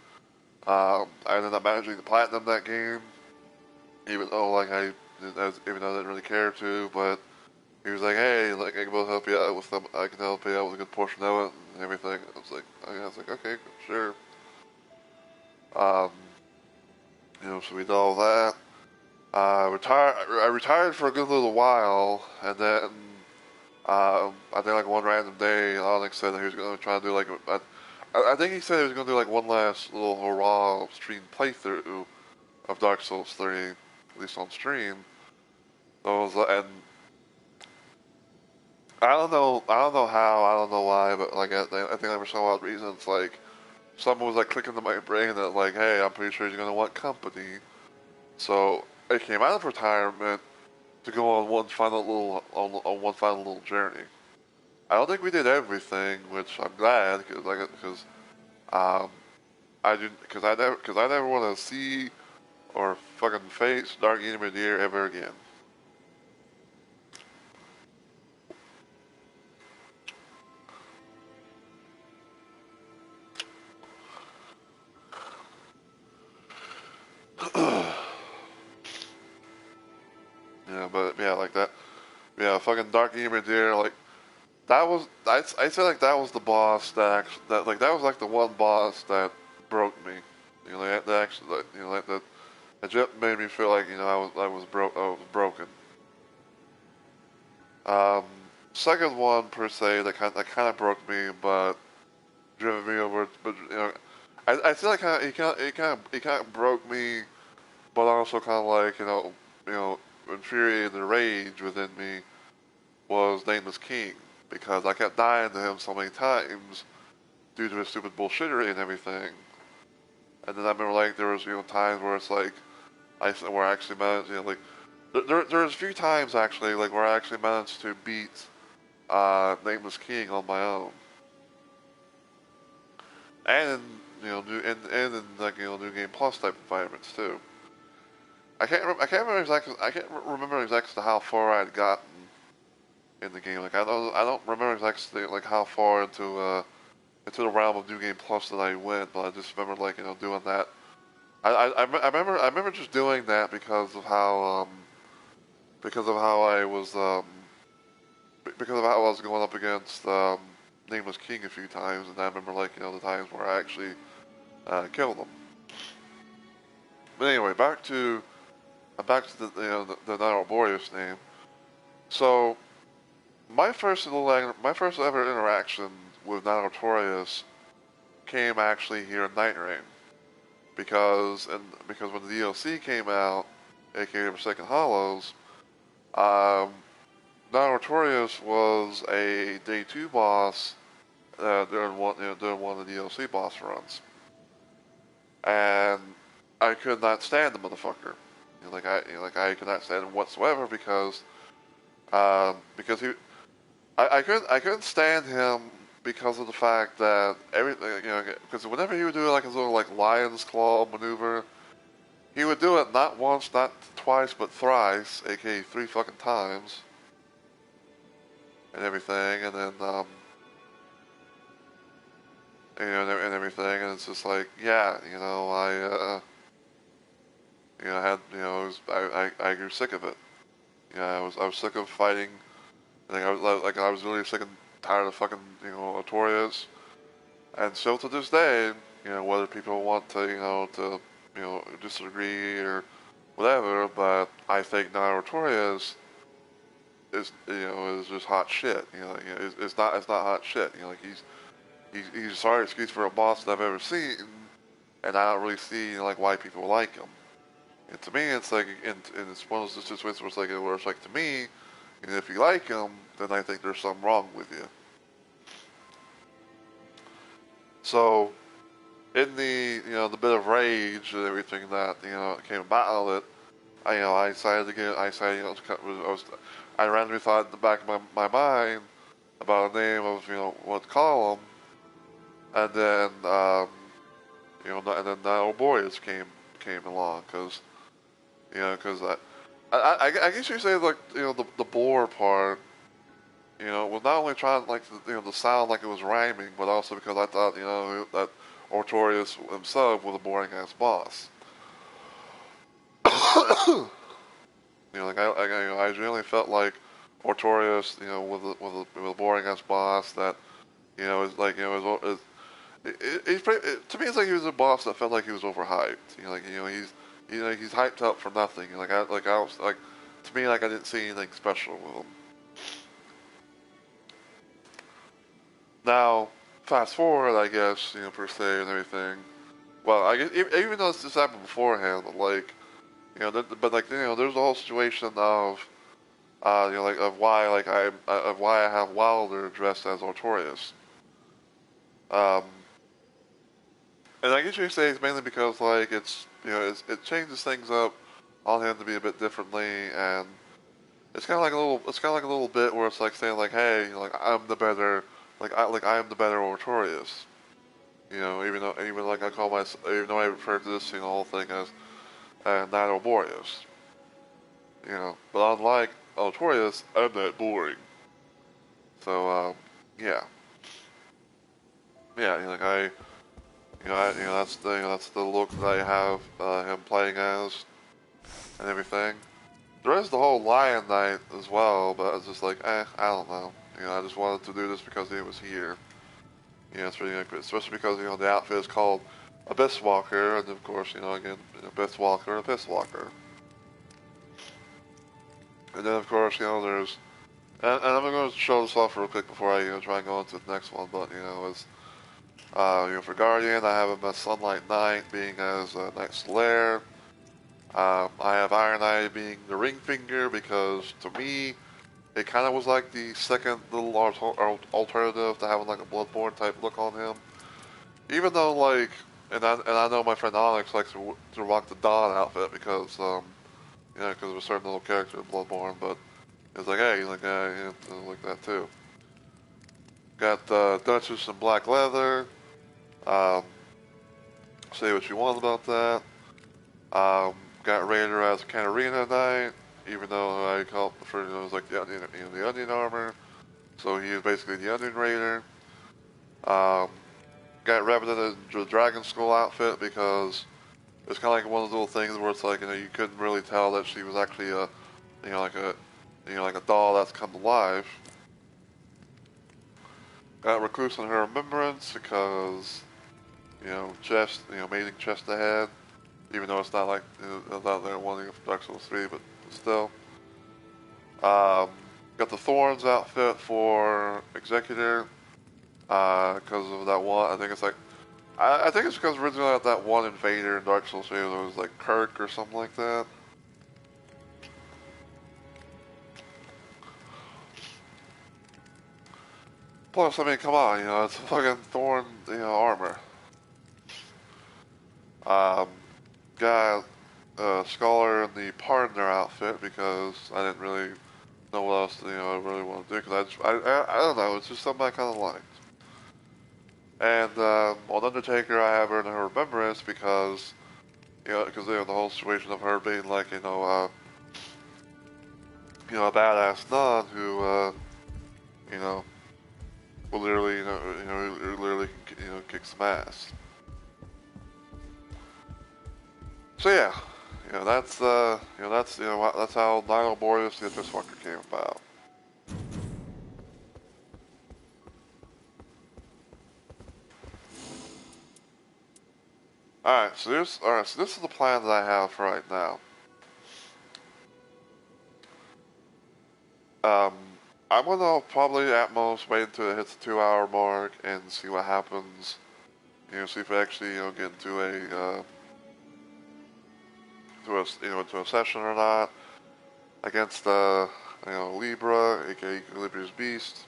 I ended up managing to platinum that game, even though even though I didn't really care to. But he was like, "Hey, like I can both help you out with some. I can help you out with a good portion of it and everything." I was like, "Okay, sure." Um, so we did all that. I retired for a good little while, and then I think like one random day, Alex said that he was going to try to do I think he said he was going to do like one last little hurrah stream playthrough of Dark Souls 3, at least on stream. So I was like, and I don't know how, I don't know why, but like I think like for some odd reason, it's like someone was like clicking to my brain that like, hey, I'm pretty sure he's going to want company. So I came out of retirement to go on one final little journey. I don't think we did everything, which I'm glad because um, I never want to see or fucking face Dark Intermediate ever again. Yeah, but yeah, like that. Yeah, fucking Dark Intermediate, like that was I feel like that was the boss that was like the one boss that broke me. That actually that just made me feel like I was broken. Um, Second one per se that kind of broke me, but driven me over. But I feel like it kind of broke me, but also kind of like infuriated the rage within me was Nameless King because I kept dying to him so many times due to his stupid bullshittery and everything. And then I remember like there was times where it's like where I actually managed there's a few times actually like where I actually managed to beat Nameless King on my own, and in in like New Game Plus type environments too. I can't remember exactly how far I had gotten in the game. Like I don't remember exactly like how far into the realm of New Game Plus that I went, but I just remember like doing that. I remember just doing that because of how I was because of how I was going up against Nameless King a few times, and I remember like the times where I actually killed him. But anyway, back to the Arborias name. So my first ever interaction with Nightlords came actually here in Night Rain because when the DLC came out, aka Forsaken Hollows, um, Nightlords was a day 2 boss during one of the DLC boss runs, and I could not stand the motherfucker. I could not stand him whatsoever because I couldn't stand him because of the fact that everything because whenever he would do like his little like lion's claw maneuver, he would do it not once, not twice, but thrice, aka 3 fucking times, and everything, and then and everything, and it's just like yeah, I had I grew sick of it. I was sick of fighting. I was really sick and tired of fucking Artorias. And still to this day, whether people want to disagree or whatever. But I think now Arborias is just hot shit. It's not hot shit. Like he's a sorry excuse for a boss that I've ever seen, and I don't really see like why people like him. And to me, it's like, and it's one of those situations where it's like to me, and if you like him, then I think there's something wrong with you. So, in the bit of rage and everything that came about out of it, I decided to get, I decided, I randomly thought in the back of my mind about a name of what to call him, and then and then Arborias came along because I guess you say like the boar part was not only trying like to sound like it was rhyming, but also because I thought that Artorias himself was a boring ass boss. I genuinely felt like Artorias was a boring ass boss that is like to me it's like he was a boss that felt like he was overhyped. He's hyped up for nothing. I was like to me like I didn't see anything special with him. Now, fast forward, I guess, per se and everything. Well, I guess even though this happened beforehand, but like, there's the whole situation of, of why I have Wilder dressed as Artorias. Um, and I guess you could say it's mainly because like it changes things up on him to be a bit differently, and it's kind of like a little bit where it's like saying like, hey, like I'm the better, I am the better Artorias. Even like I call myself, even though I refer to this whole thing as Night Arborias. But unlike Artorias, I'm not boring. So yeah, yeah, that's the look that I have him playing as and everything. There is the whole Lion Knight as well, but it's just like, I don't know. I just wanted to do this because he was here. Especially because the outfit is called Abyss Walker, and of course, again, Abyss Walker, Abyss Walker. And then of course, there's, and I'm going to show this off real quick before I try and go into the next one. But for Guardian, I have him as Sunlight Knight, being as Knight's Lair. I have Iron Eye being the ring finger because to me, it kind of was like the second little alternative to having like a Bloodborne type look on him. Even though like, and I know my friend Onyx likes to rock the Dawn outfit because because of a certain little character in Bloodborne, but it's like, hey, like like that too. Got Duchess in black leather. Um, say what you want about that. Got Raider as Katarina Knight, even though I prefer to as like the onion armor. So he is basically the Onion Raider. Got Revenant in the Dragon Skull outfit because it's kind of like one of those little things where it's like you couldn't really tell that she was actually a like a doll that's come to life. Got Recluse in her remembrance because chest amazing chest ahead. Even though it's not like not there wanting of Dark Souls 3, but still. Got the Thorns outfit for Executor because of that one. I think it's like I think it's because originally that one invader in Dark Souls 3 was like Kirk or something like that. Plus, I mean, come on, it's fucking Thorn, armor. Got Scholar in the Pardoner outfit because I didn't really know what else, I really want to do because I don't know, it's just something I kind of liked. And on Undertaker, I have her in her remembrance because, the whole situation of her being like, a badass nun who, will literally, literally, kick some ass. So yeah, that's that's how Night Arborias the Abyss Walker came about. Alright, so this is the plan that I have for right now. Um, I'm gonna probably at most wait until it hits the 2 hour mark and see what happens. You know, see if we actually, you know, get into into a session or not against, you know, Libra, aka Equilibrious Beast.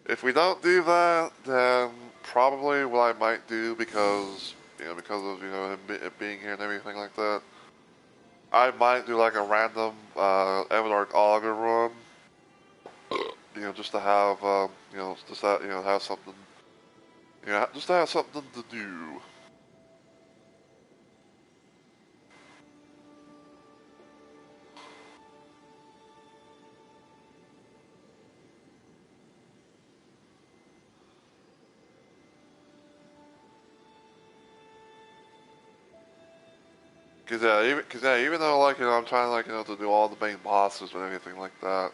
If we don't do that, then probably what I might do, because of, you know, him being here and everything like that, I might do like a random, Everdark Augur run. You know, just to have, you know, just that, you know, have something, you know, just to have something to do. Cause yeah, even though like, you know, I'm trying like, you know, to do all the main bosses and everything like that,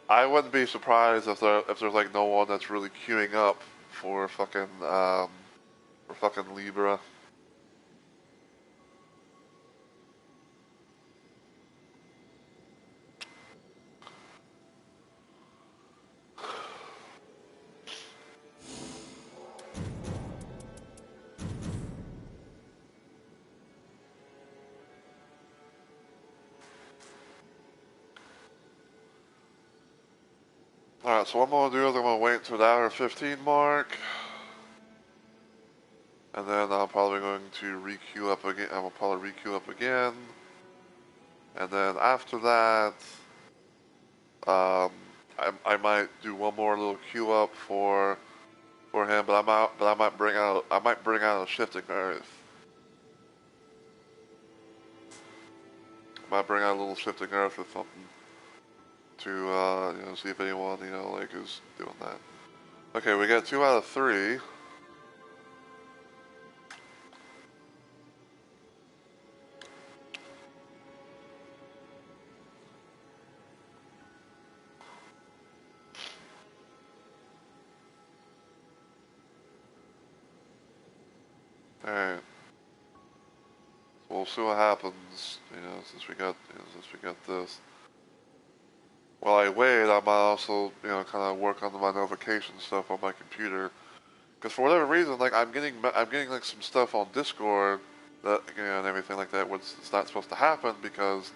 I wouldn't be surprised if there's like no one that's really queuing up for fucking Libra. Alright, so what I'm gonna do is I'm gonna wait until the hour 15 mark. And then I'm probably going to re-queue up again. I will probably re-queue up again. And then after that, I might do one more little queue up for him, but I might bring out a shifting earth. I might bring out a little shifting earth or something to you know, see if anyone, you know, like is doing that. Okay, we got 2 out of 3. Alright. So we'll see what happens, you know, since we got this. While I wait, I might also, you know, kind of work on my notification stuff on my computer. Because for whatever reason, like I'm getting like some stuff on Discord that, you know, and everything like that, which it's not supposed to happen, because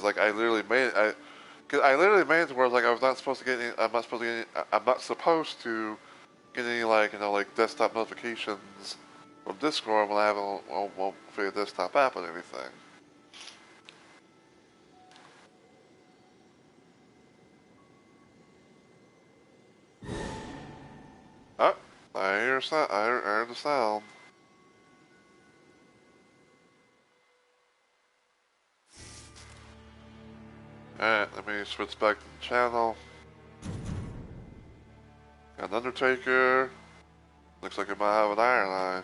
like I literally made it. Cause I literally made it to where like I was not supposed to get any, I'm not supposed to get any, like, you know, like desktop notifications from Discord when I have a free desktop app and everything. Oh, I hear sound. I heard the sound. Alright, let me switch back to the channel. Got an Undertaker. Looks like it might have an Iron Eye.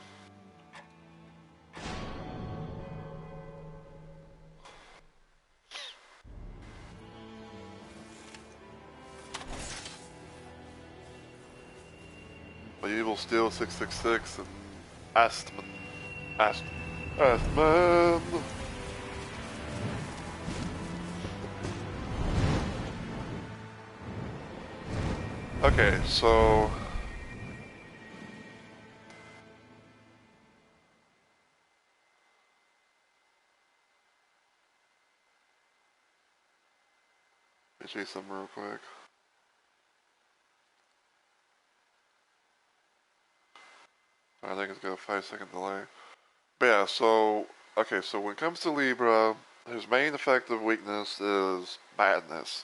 But Evil Steel 666 and Astman. Okay, so let me see something real quick. I think it's got a 5-second delay. But yeah, so okay, so when it comes to Libra, his main effective weakness is madness.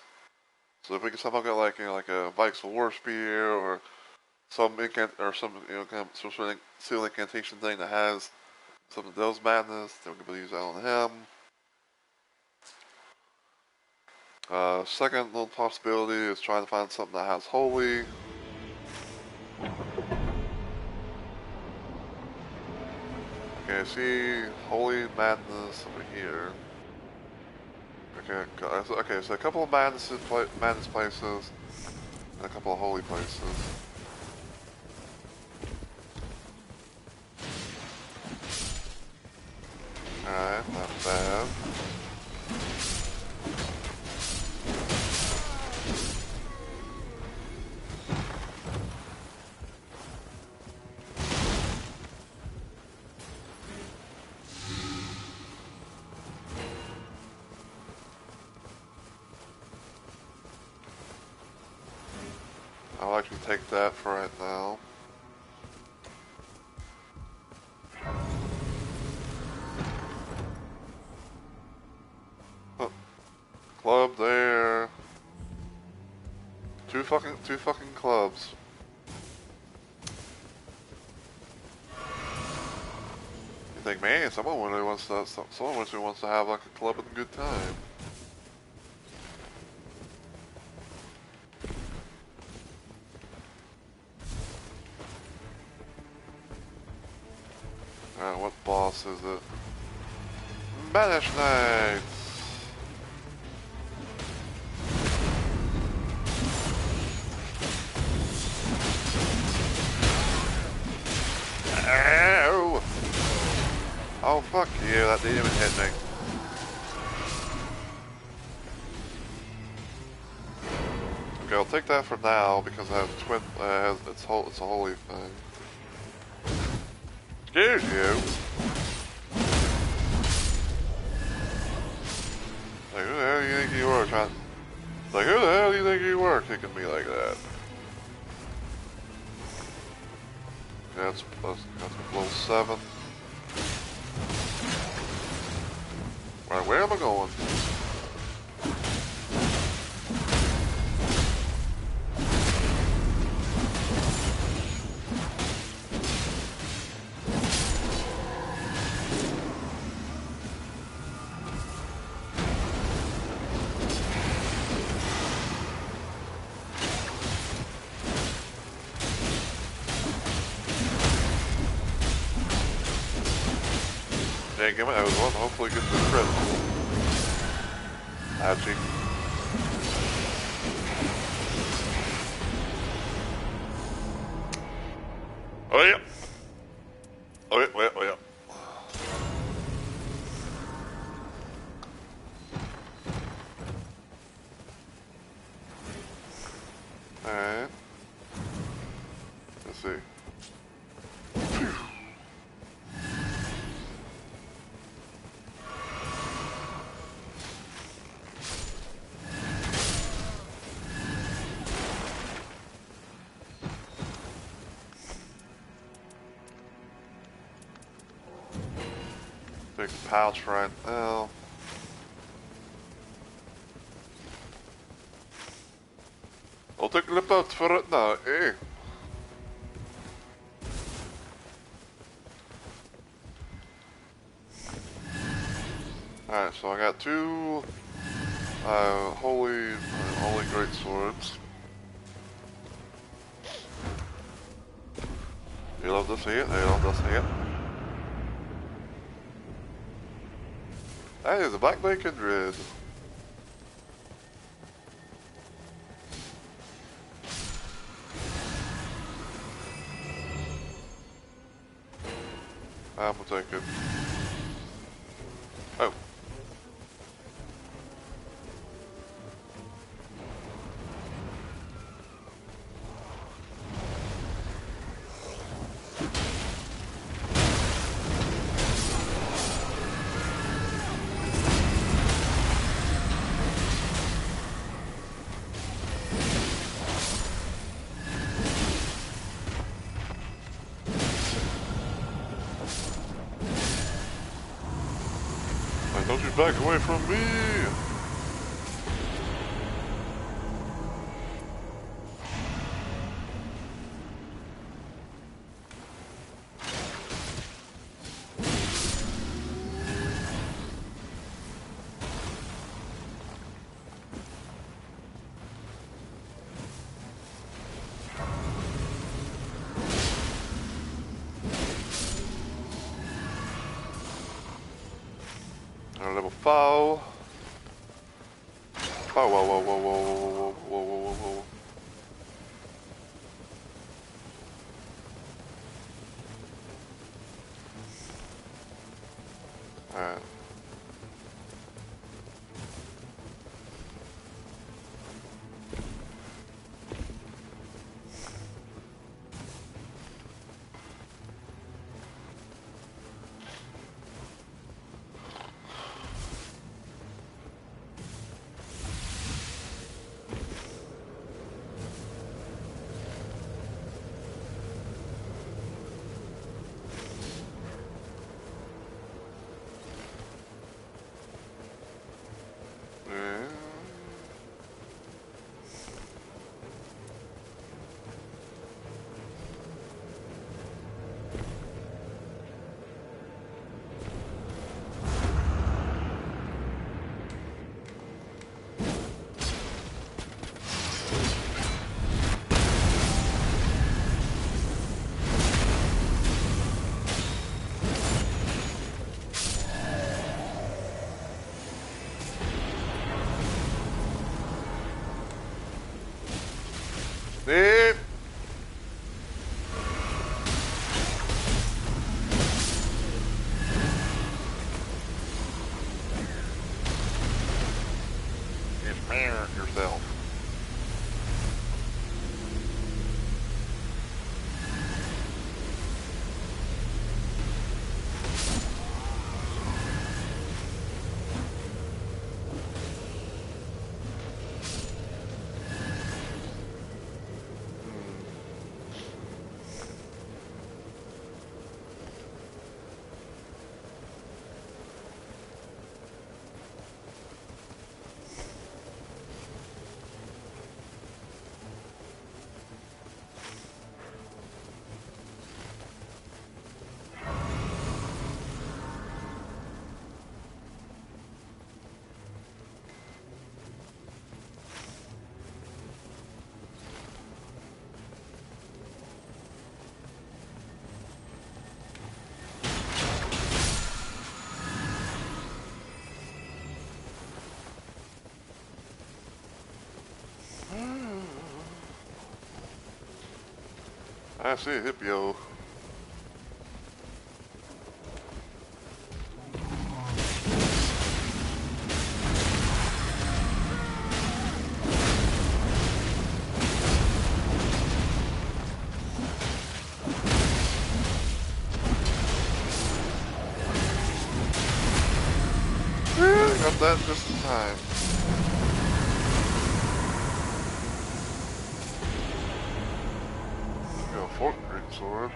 So if we can somehow get like, you know, like a Vixel War Spear or some you know, kind of some sort of seal incantation thing that has something that does madness, then we can use that on him. Second little possibility is trying to find something that has holy. Okay, see holy madness over here. Okay, so a couple of madness places and a couple of holy places. Alright, not bad. take that for right now. Oh, club there. Two fucking clubs. You think, man, someone really wants to have like a club and a good time. Alright, what boss is it? Banish Knights! Ow! Oh fuck you, that didn't even hit me. Okay, I'll take that for now because I have twin. It's a holy thing. Excuse you. Like, who the hell do you think you were trying? Like, who the hell do you think you were kicking me like that? Yeah, that's level 7. Right, where am I going? Yeah, give it. I was one. Hopefully, get the credit. Ouchie. Oh yeah. Oh yeah. Oh yeah. All right. Let's see. Big pouch right now. I'll take a lip out for it now, eh? Alright, so I got two holy great swords. You love to see it, you love to see it. That is a Black Lake Kindred. I'm gonna take it. Oh. Don't you back away from me! Level 4. Whoa, whoa, whoa, whoa, whoa, whoa, whoa, whoa, whoa, whoa. Alright. yourself. I see a hippio. Got that just in time. Got a fork great sword.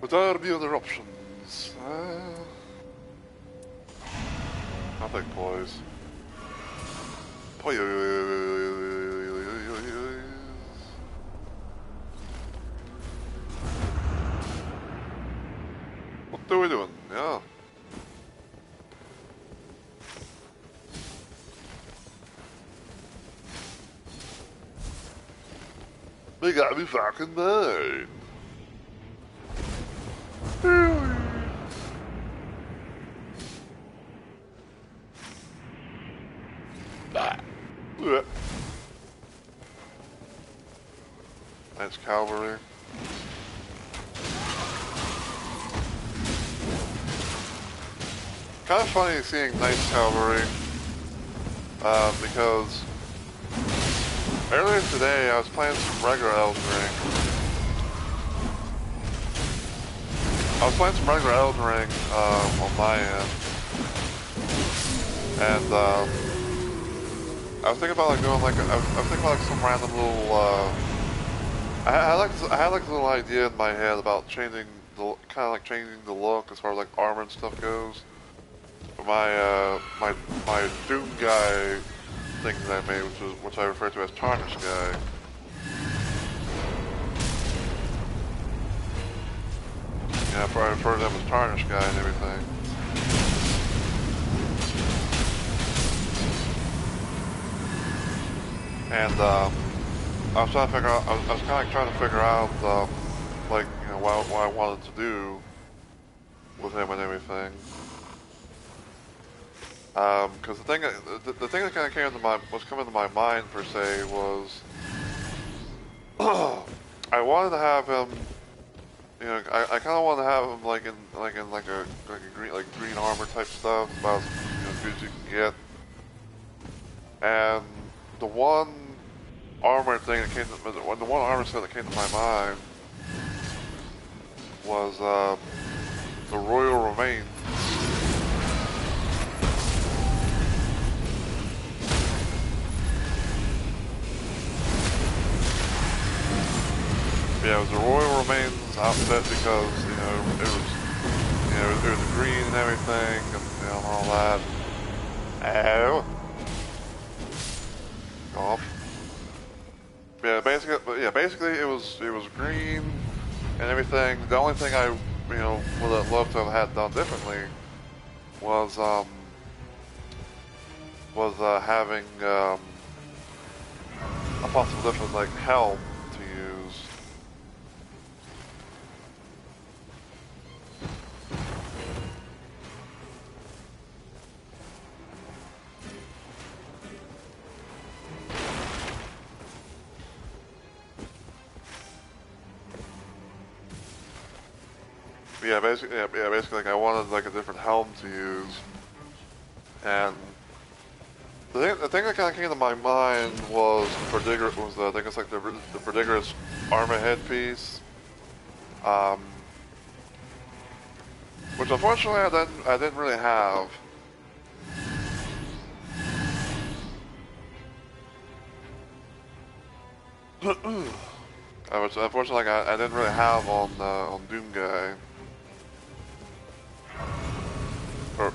But there will be other options. I'll take poise. Poise. What are we doing? Yeah. They got me fucking mad. That's cavalry. Kind of funny seeing Knights Cavalry, because earlier today I was playing some regular Elden Ring. On my end, and I was thinking about like doing like I was thinking about like some random little. I had like a little idea in my head about changing the look as far as like armor and stuff goes. My Doom guy thing that I made, which I refer to as Tarnish guy. Yeah, I refer to them as Tarnish guy and everything. And I was trying to figure out. I was kind of like trying to figure out, like what I wanted to do with him and everything. Because the thing that kind of coming to my mind per se was, I wanted to have him. I kind of wanted to have him like in a green armor type stuff, about as good as you can get. And the one armor thing that the one armor set that came to my mind was the Royal Remains. Yeah, it was the Royal Remains outfit because it was green and everything and all that. Ow. Go off. Basically it was green and everything. The only thing I would have loved to have had done differently was having a possible different like helm to use. Yeah, basically, yeah, basically, like I wanted like a different helm to use, and the thing that kind of came to my mind was I think it's like the Prodigerous armor headpiece, um, which unfortunately I didn't really have. Which unfortunately like, I didn't really have on Doomguy, or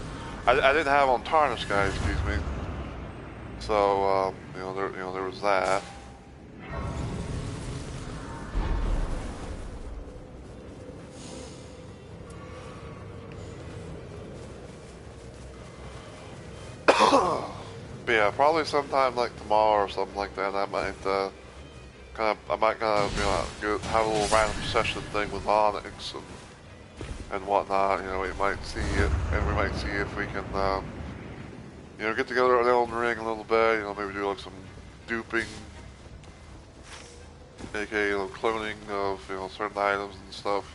I didn't have on Tarnished Guy, excuse me. So there was that. But yeah, probably sometime like tomorrow or something like that. I might kind of have a little random session thing with Onyx and whatnot. You know, we might see it, and we might see if we can get together at Elden Ring a little bit. You know, maybe do like some duping, aka cloning of certain items and stuff.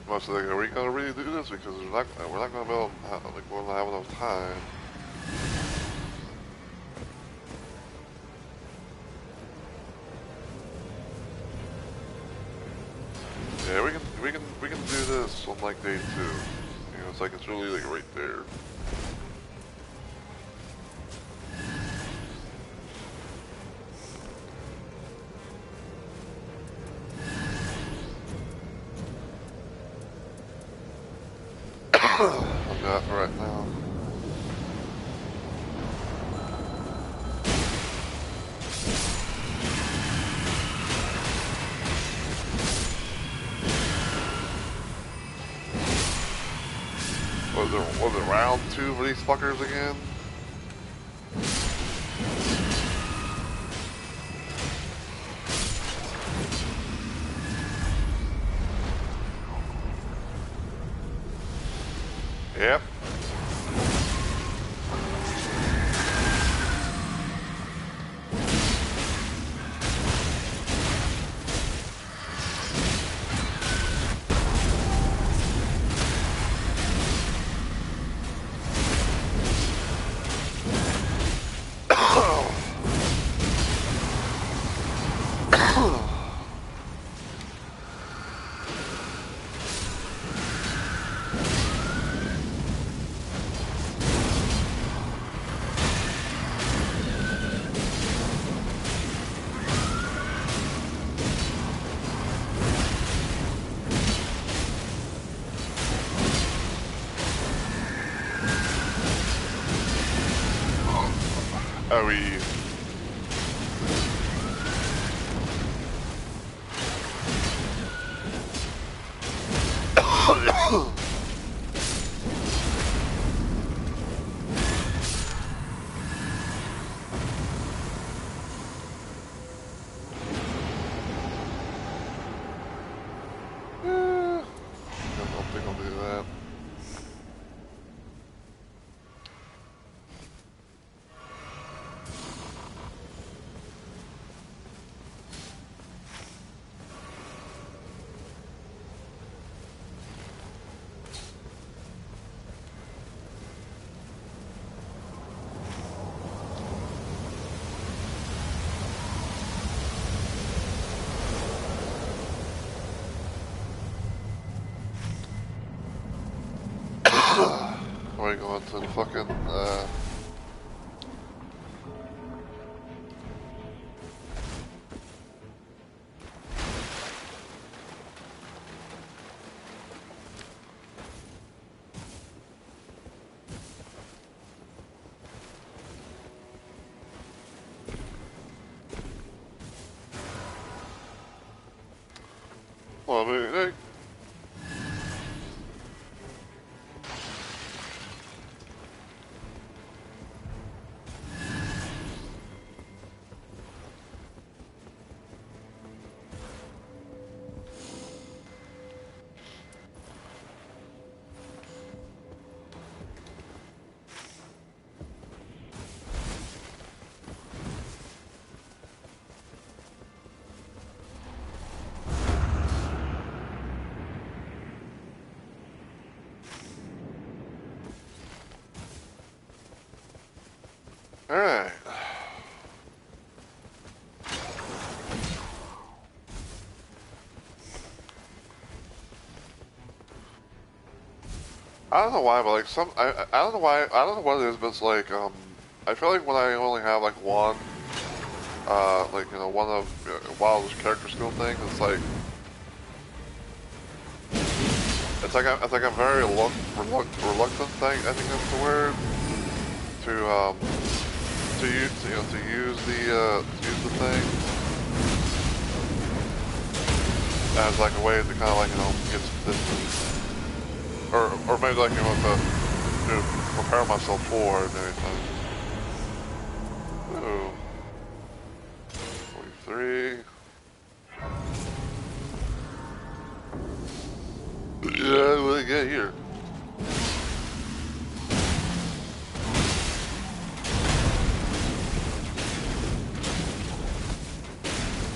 Most of are we gonna really do this? Because we're not gonna be able to have enough time. Yeah, we can do this on like day 2. It's like it's really like right there. I'll do that for right now. Was it round 2 for these fuckers again? Yep. Are we? I don't think I'll do that. Are we going to the fucking well, I mean, I don't know why, but like I don't know why, I don't know what it is, but it's like, I feel like when I only have like one, like, you know, one of Wild's character skill things, it's like I'm very reluctant thing, I think that's the word, to, to use the thing as like a way to kind of like, you know, get some distance. Or maybe like, you know, to prepare myself for it and everything. Ooh. 43. Yeah, what do you get here?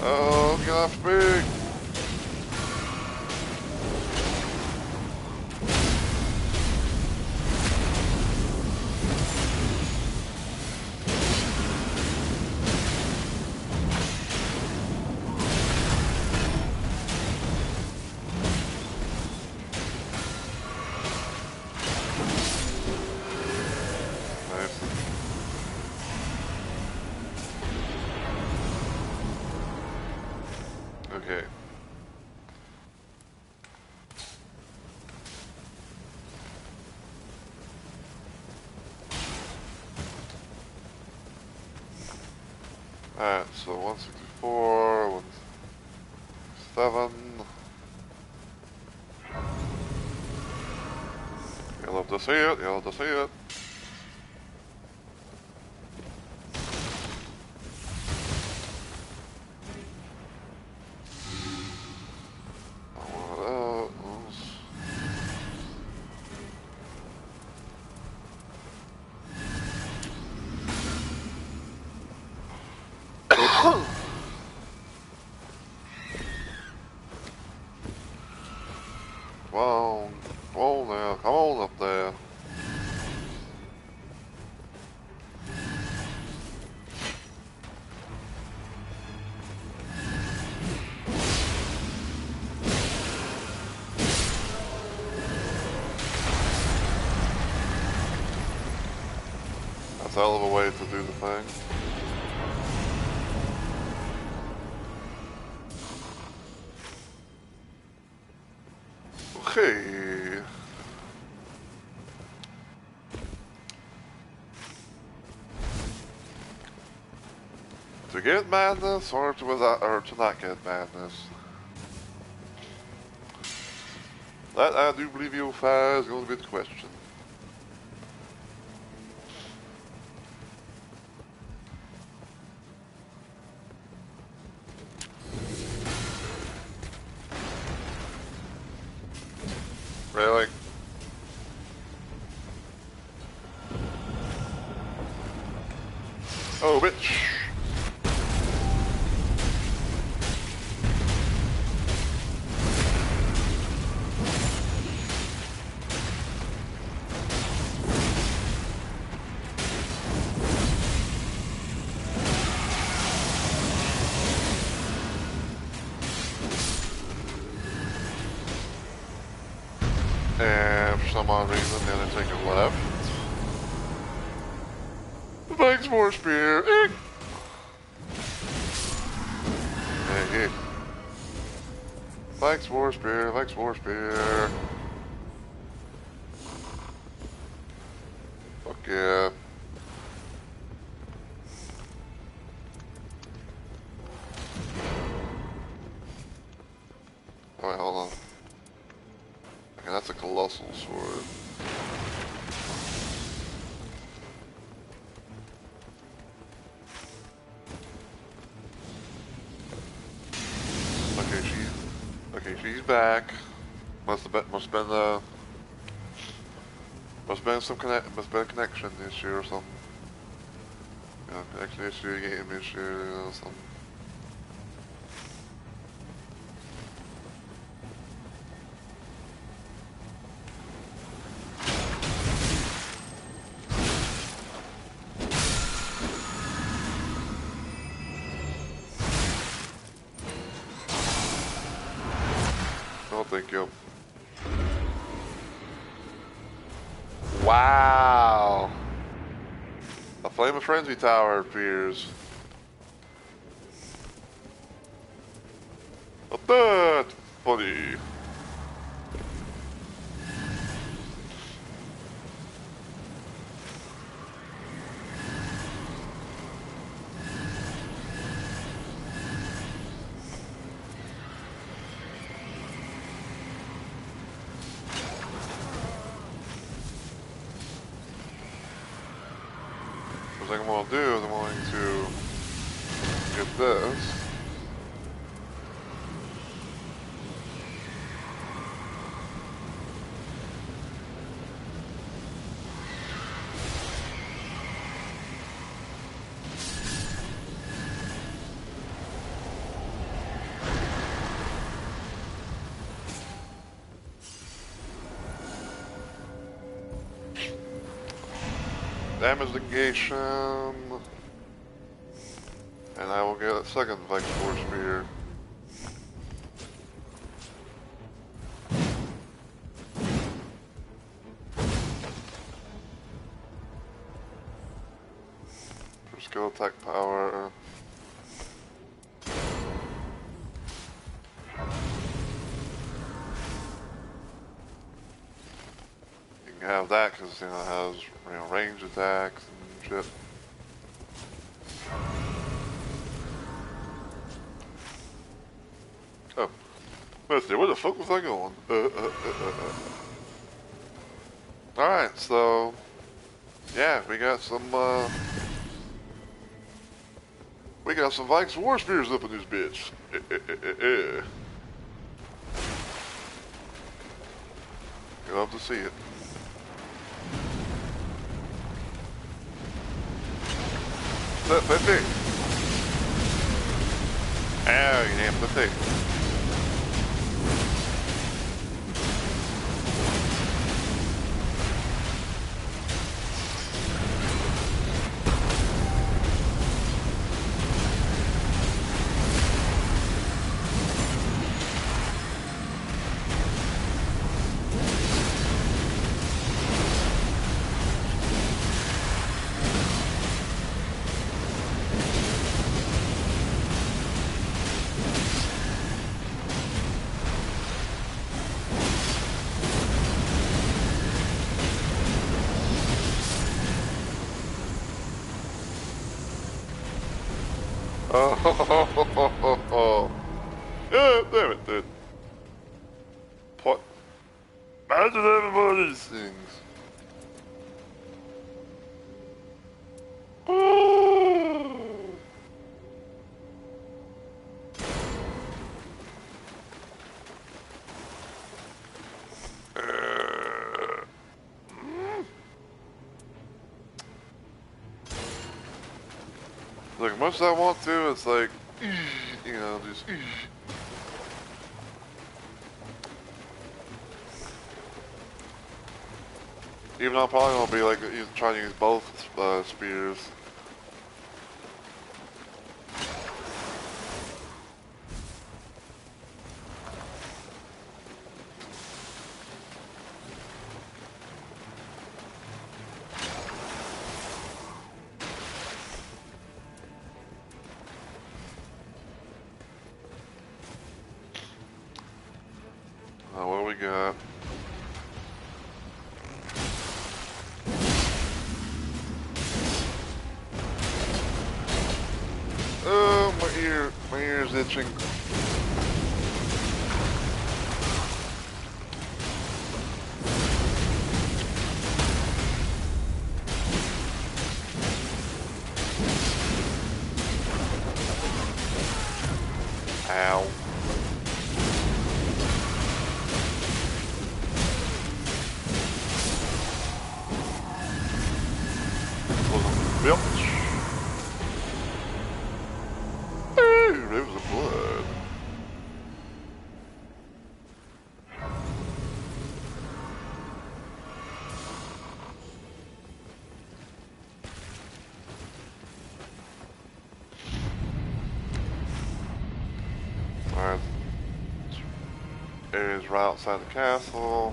Oh, get off me! Nice. Okay. Alright, so 164, 167. You love to see it, you love to see it. Come on now, come on up there. That's a hell of a way to do the thing. Okay. To get madness or to not get madness. That I do believe you is going to be the question. Really? Oh, bitch. And for some odd reason, then I take it left. Thanks for spear. Hey. Thanks for spear, thanks for spear. Fuck yeah. Alright, hold on. Okay, that's a colossal sword. Okay, she's back. Must have been a connection issue or something. Yeah, connection issue, game issue, or something. Oh, thank you. Wow. A Flame of Frenzy Tower appears. That's funny. What I'm going to do is I'm going to get this. Damage negation. And I will get a second Vice Force Spear. For skill attack power. You can have that because it has range attacks and shit. Oh, let's see. Where the fuck was I going? All right, so yeah, we got some Vikes War Spears up in this bitch. You love to see it. Look, 50. Oh, you damn 50. Oh, yeah, damn it, dude. What? Imagine having one of these things. Like, much as I want to, it's like, you know, just. Even though I'm probably gonna be like trying to use both spears. What do we got? Oh, my ear's itching. Ow. Bilch. Ooh, rivers of blood. Alright. Area's right outside the castle.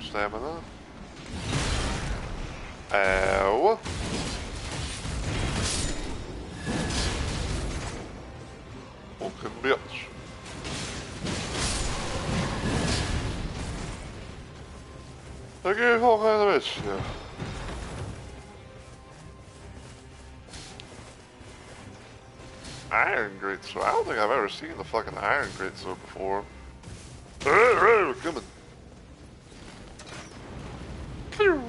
stamina. Ow. Fucking bitch. I gave all kind of bitch, yeah. Iron greatsword. I don't think I've ever seen the fucking iron greatsword before. Alright, we're coming. Pew.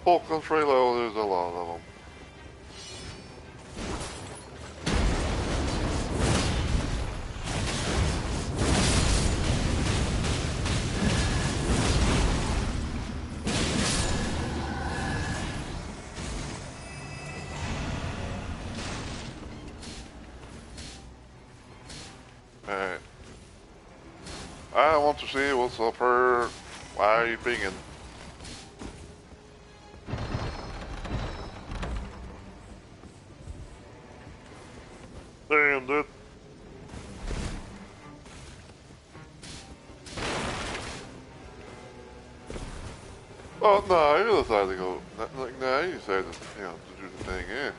Falcon trailer, there's a lot of them. Alright. I want to see what's up here. Why are you pinging? Damn, dude. Oh, no, you decided to go. Like, no, you decided to, you know, to do the thing, yeah.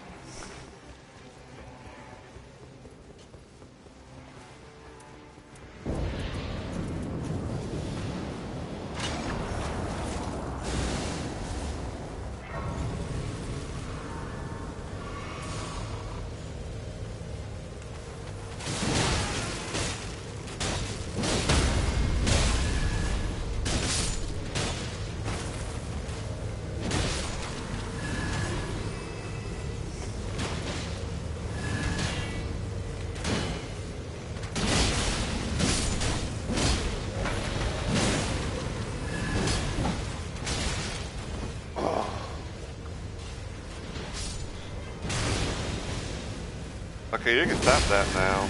Okay, you can stop that now.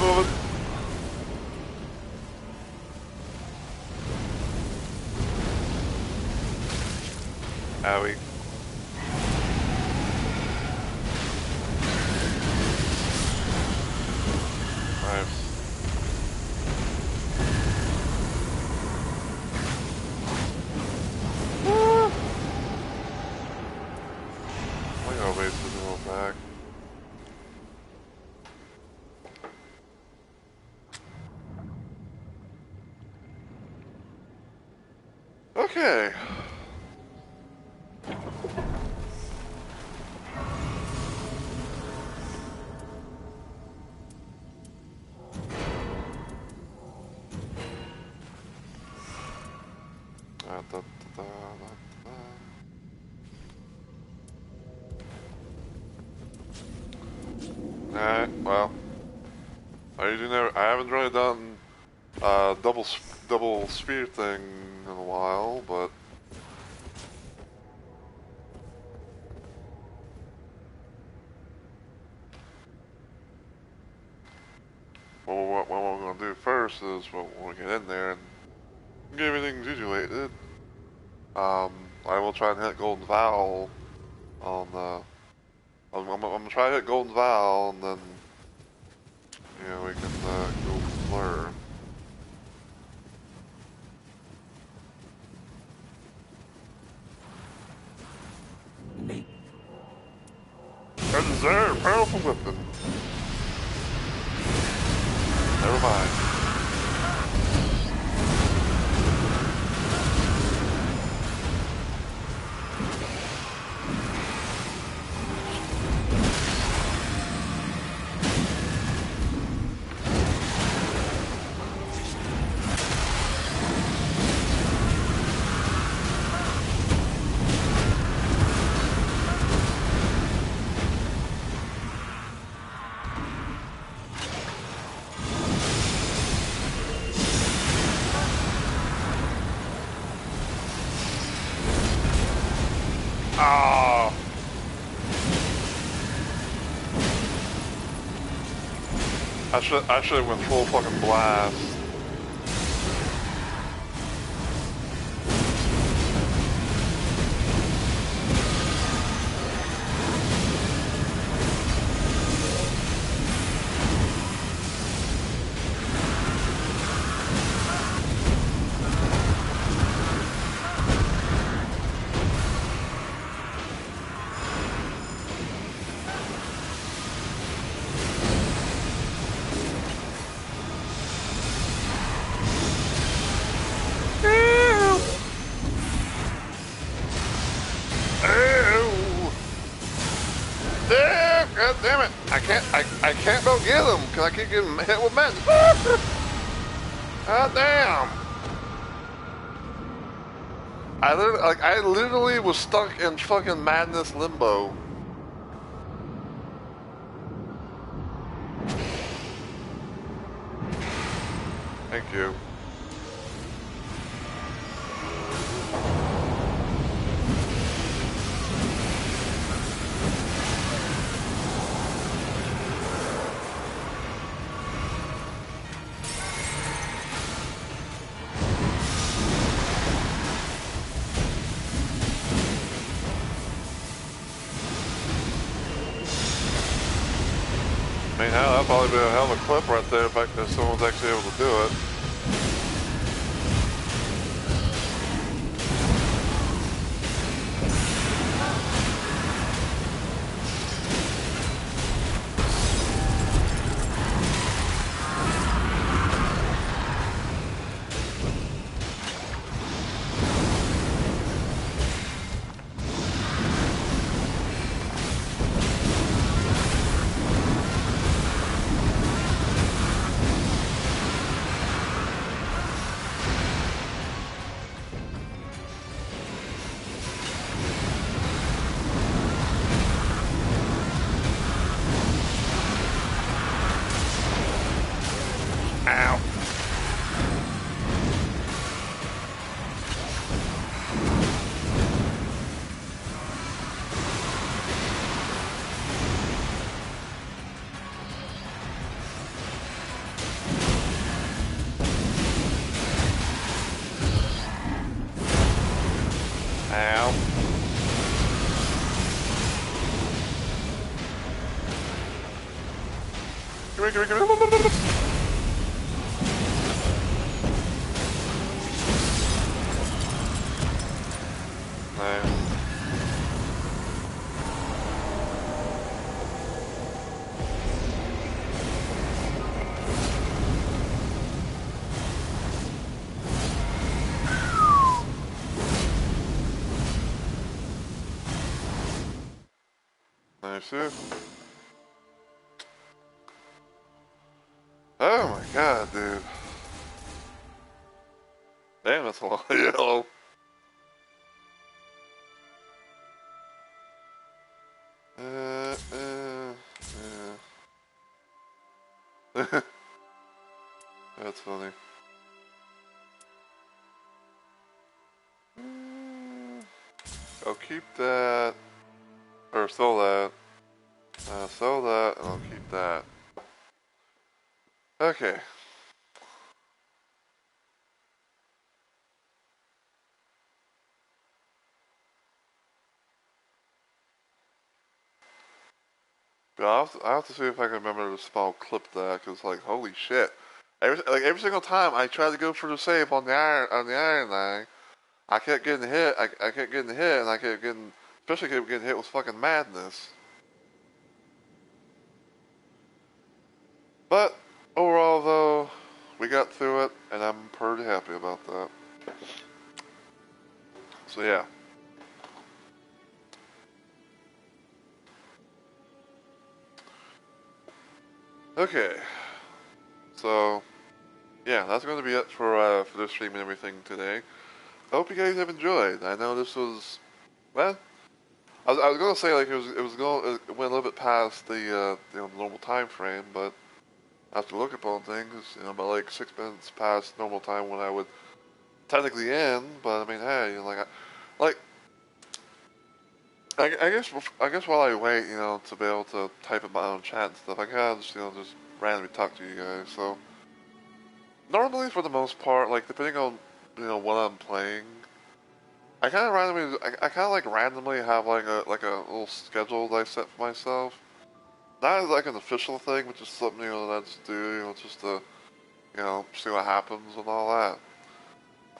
Moving. Owie. Nice. I gotta wait for the roll back. Okay. Alright, well. I haven't really done double spear thing in a while, but what we're gonna do first is we'll get in there and get everything situated. I will try and hit Golden Vow on the. I'm gonna try to hit Golden Vow and then we can go from there. I desire a powerful weapon. Never mind. Oh. I should have went full fucking blast. God damn it! I can't go get him because I keep getting hit with madness. God damn! I literally was stuck in fucking madness limbo. Thank you. I mean, hell, that'd probably be a hell of a clip right there if someone's actually able to do it. Ow. Ow. Come here. Nice. Oh my god, dude. Damn, that's a lot of yellow. That's funny. I'll keep that. Or sell that. Sell that, and I'll keep that. Okay. But I'll have to see if I can remember to small clip that, because like holy shit, every single time I tried to go for the save on the iron line, I kept getting hit. I kept getting hit, and I kept getting, especially kept getting hit with fucking madness. But overall though, Okay, so yeah, that's going to be it for this stream and everything today. I hope you guys have enjoyed. I know this was, well, I was going to say like it went a little bit past the normal time frame, but after looking upon things, about like 6 minutes past normal time when I would technically end. But I mean, hey, like I guess while I wait, to be able to type in my own chat and stuff, I can just randomly talk to you guys. So normally, for the most part, like depending on what I'm playing, I kind of like randomly have like a little schedule that I set for myself. Not as like an official thing, but just something that I just do, just to see what happens and all that.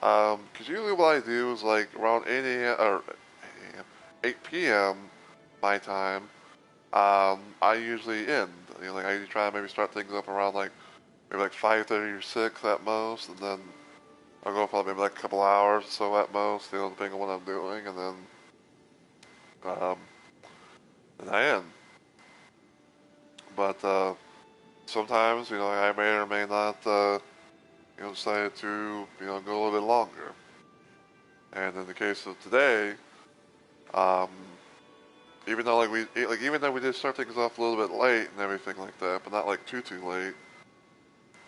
'Cause usually what I do is like around 8 a.m. or 8 p.m. my time. I usually end. Like I usually try to maybe start things up around like maybe like 5:30 or 6 at most, and then I'll go for maybe like a couple hours or so at most, depending on what I'm doing, and um, then I end. But sometimes, I may or may not, decide to, go a little bit longer. And in the case of today, um, even though even though we did start things off a little bit late and everything like that, but not like too late,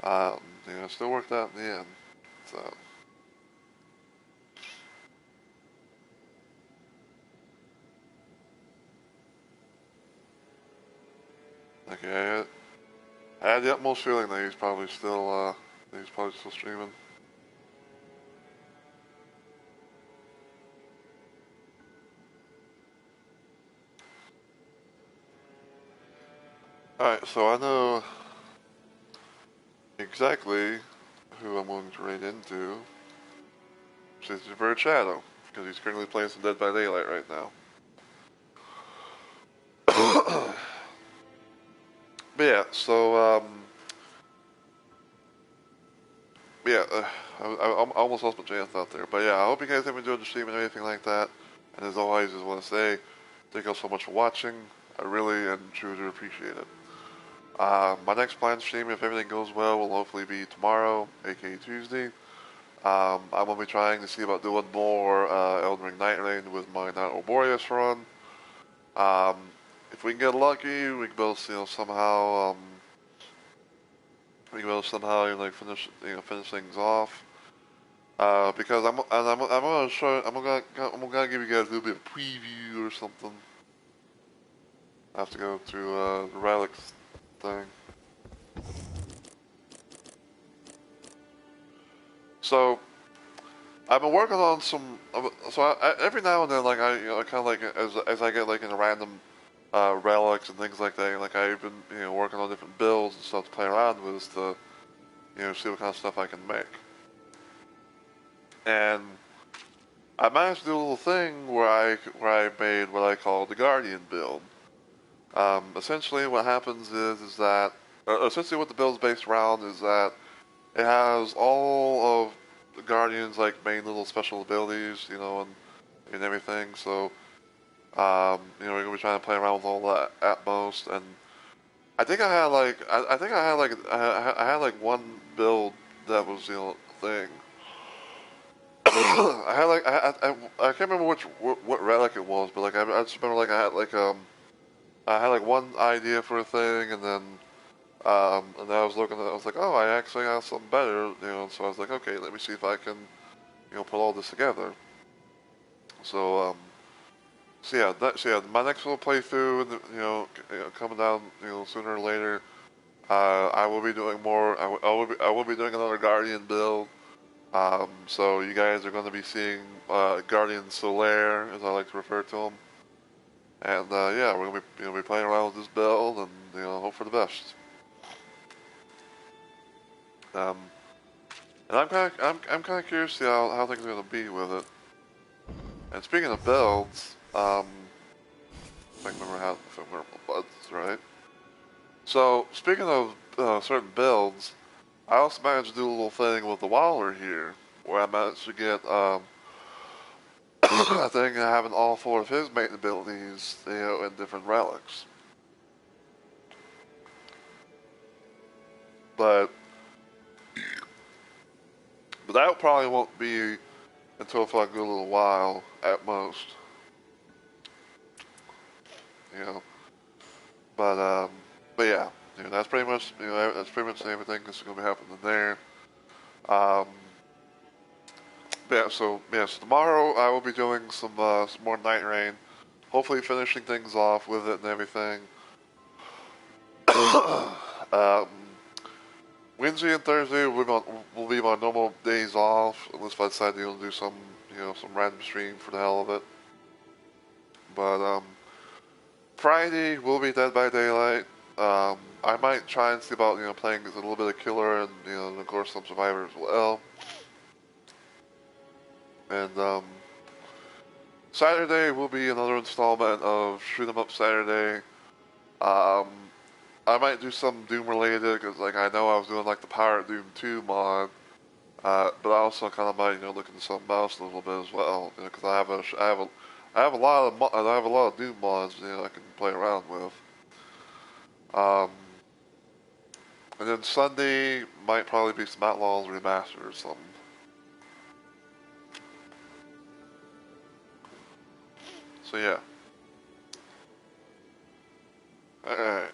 it still worked out in the end. So. Okay, I had the utmost feeling that he's probably still streaming. Alright, so I know exactly who I'm going to raid into, which is Bird Shadow, because he's currently playing some Dead by Daylight right now. But yeah, so, yeah, I almost lost my train of thought there. But yeah, I hope you guys have enjoyed the stream and everything like that. And as always, I just want to say, thank you all so much for watching. I really and truly appreciate it. My next planned stream, if everything goes well, will hopefully be tomorrow, aka Tuesday. I'm going to be trying to see about doing more Elden Ring Night Rain with my Arborias run. If we can get lucky, we can both, somehow, finish things off. Because I'm gonna give you guys a little bit of preview or something. I have to go to the relics thing. So I've been working on some. So every now and then, like I kind of like as I get like into random relics and things like that. Like I've been working on different builds and stuff to play around with to see what kind of stuff I can make. And I managed to do a little thing where I made what I call the Guardian build. Essentially, what happens is that essentially what the build's based around is that it has all of the Guardian's like main little special abilities, and everything. So, we're gonna be trying to play around with all that at most. And I think I had like I think I had like one build that was thing. I had like I can't remember what relic it was, but like I just remember like I had like one idea for a thing, and then I was looking at it, I was like, oh, I actually have something better, so I was like, okay, let me see if I can, put all this together. So, so yeah, my next little playthrough, coming down, sooner or later, I will be doing more, I will be doing another Guardian build, so you guys are going to be seeing, Guardian Solaire, as I like to refer to him. And yeah, we're gonna be playing around with this build and hope for the best. And I'm kind of curious to see how things are gonna be with it. And speaking of builds, if I remember buds right. So speaking of certain builds, I also managed to do a little thing with the Waller here, where I managed to get I think having all four of his main abilities, in different relics. But that probably won't be until for like a little while at most, you know. But yeah, that's pretty much everything that's gonna be happening there. Um, so tomorrow I will be doing some more Night Rain, hopefully finishing things off with it and everything. um, Wednesday and Thursday will be my normal days off, unless I decide to do some random stream for the hell of it. But Friday will be Dead by Daylight. I might try and see about playing a little bit of Killer and of course some Survivor as well. And Saturday will be another installment of Shoot 'Em Up Saturday. Um, I might do some Doom related because I know I was doing the Pirate Doom 2 mod, but I also kind of might look into something else a little bit as well because I have a lot of Doom mods I can play around with. Um, and then Sunday might probably be some Nightlords remastered or something. So yeah. Alright.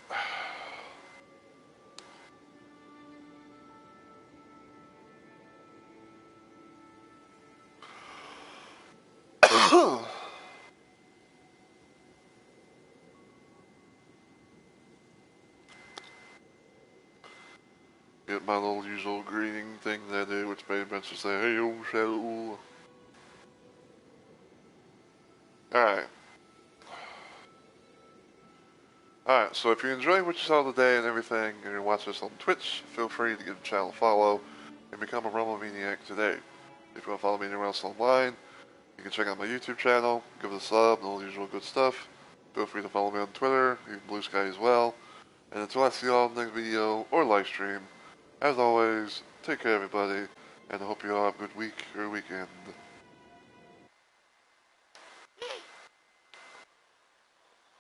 Get my little usual greeting thing that I do, which made Spencer say, "Hey, yo, Shadow." Alright. Alright, so if you're enjoying what you saw today and everything, and you're watching this on Twitch, feel free to give the channel a follow and become a Rumble Maniac today. If you want to follow me anywhere else online, you can check out my YouTube channel, give it a sub, and all the usual good stuff. Feel free to follow me on Twitter, even Blue Sky as well. And until I see you all in the next video or live stream, as always, take care everybody, and I hope you all have a good week or weekend.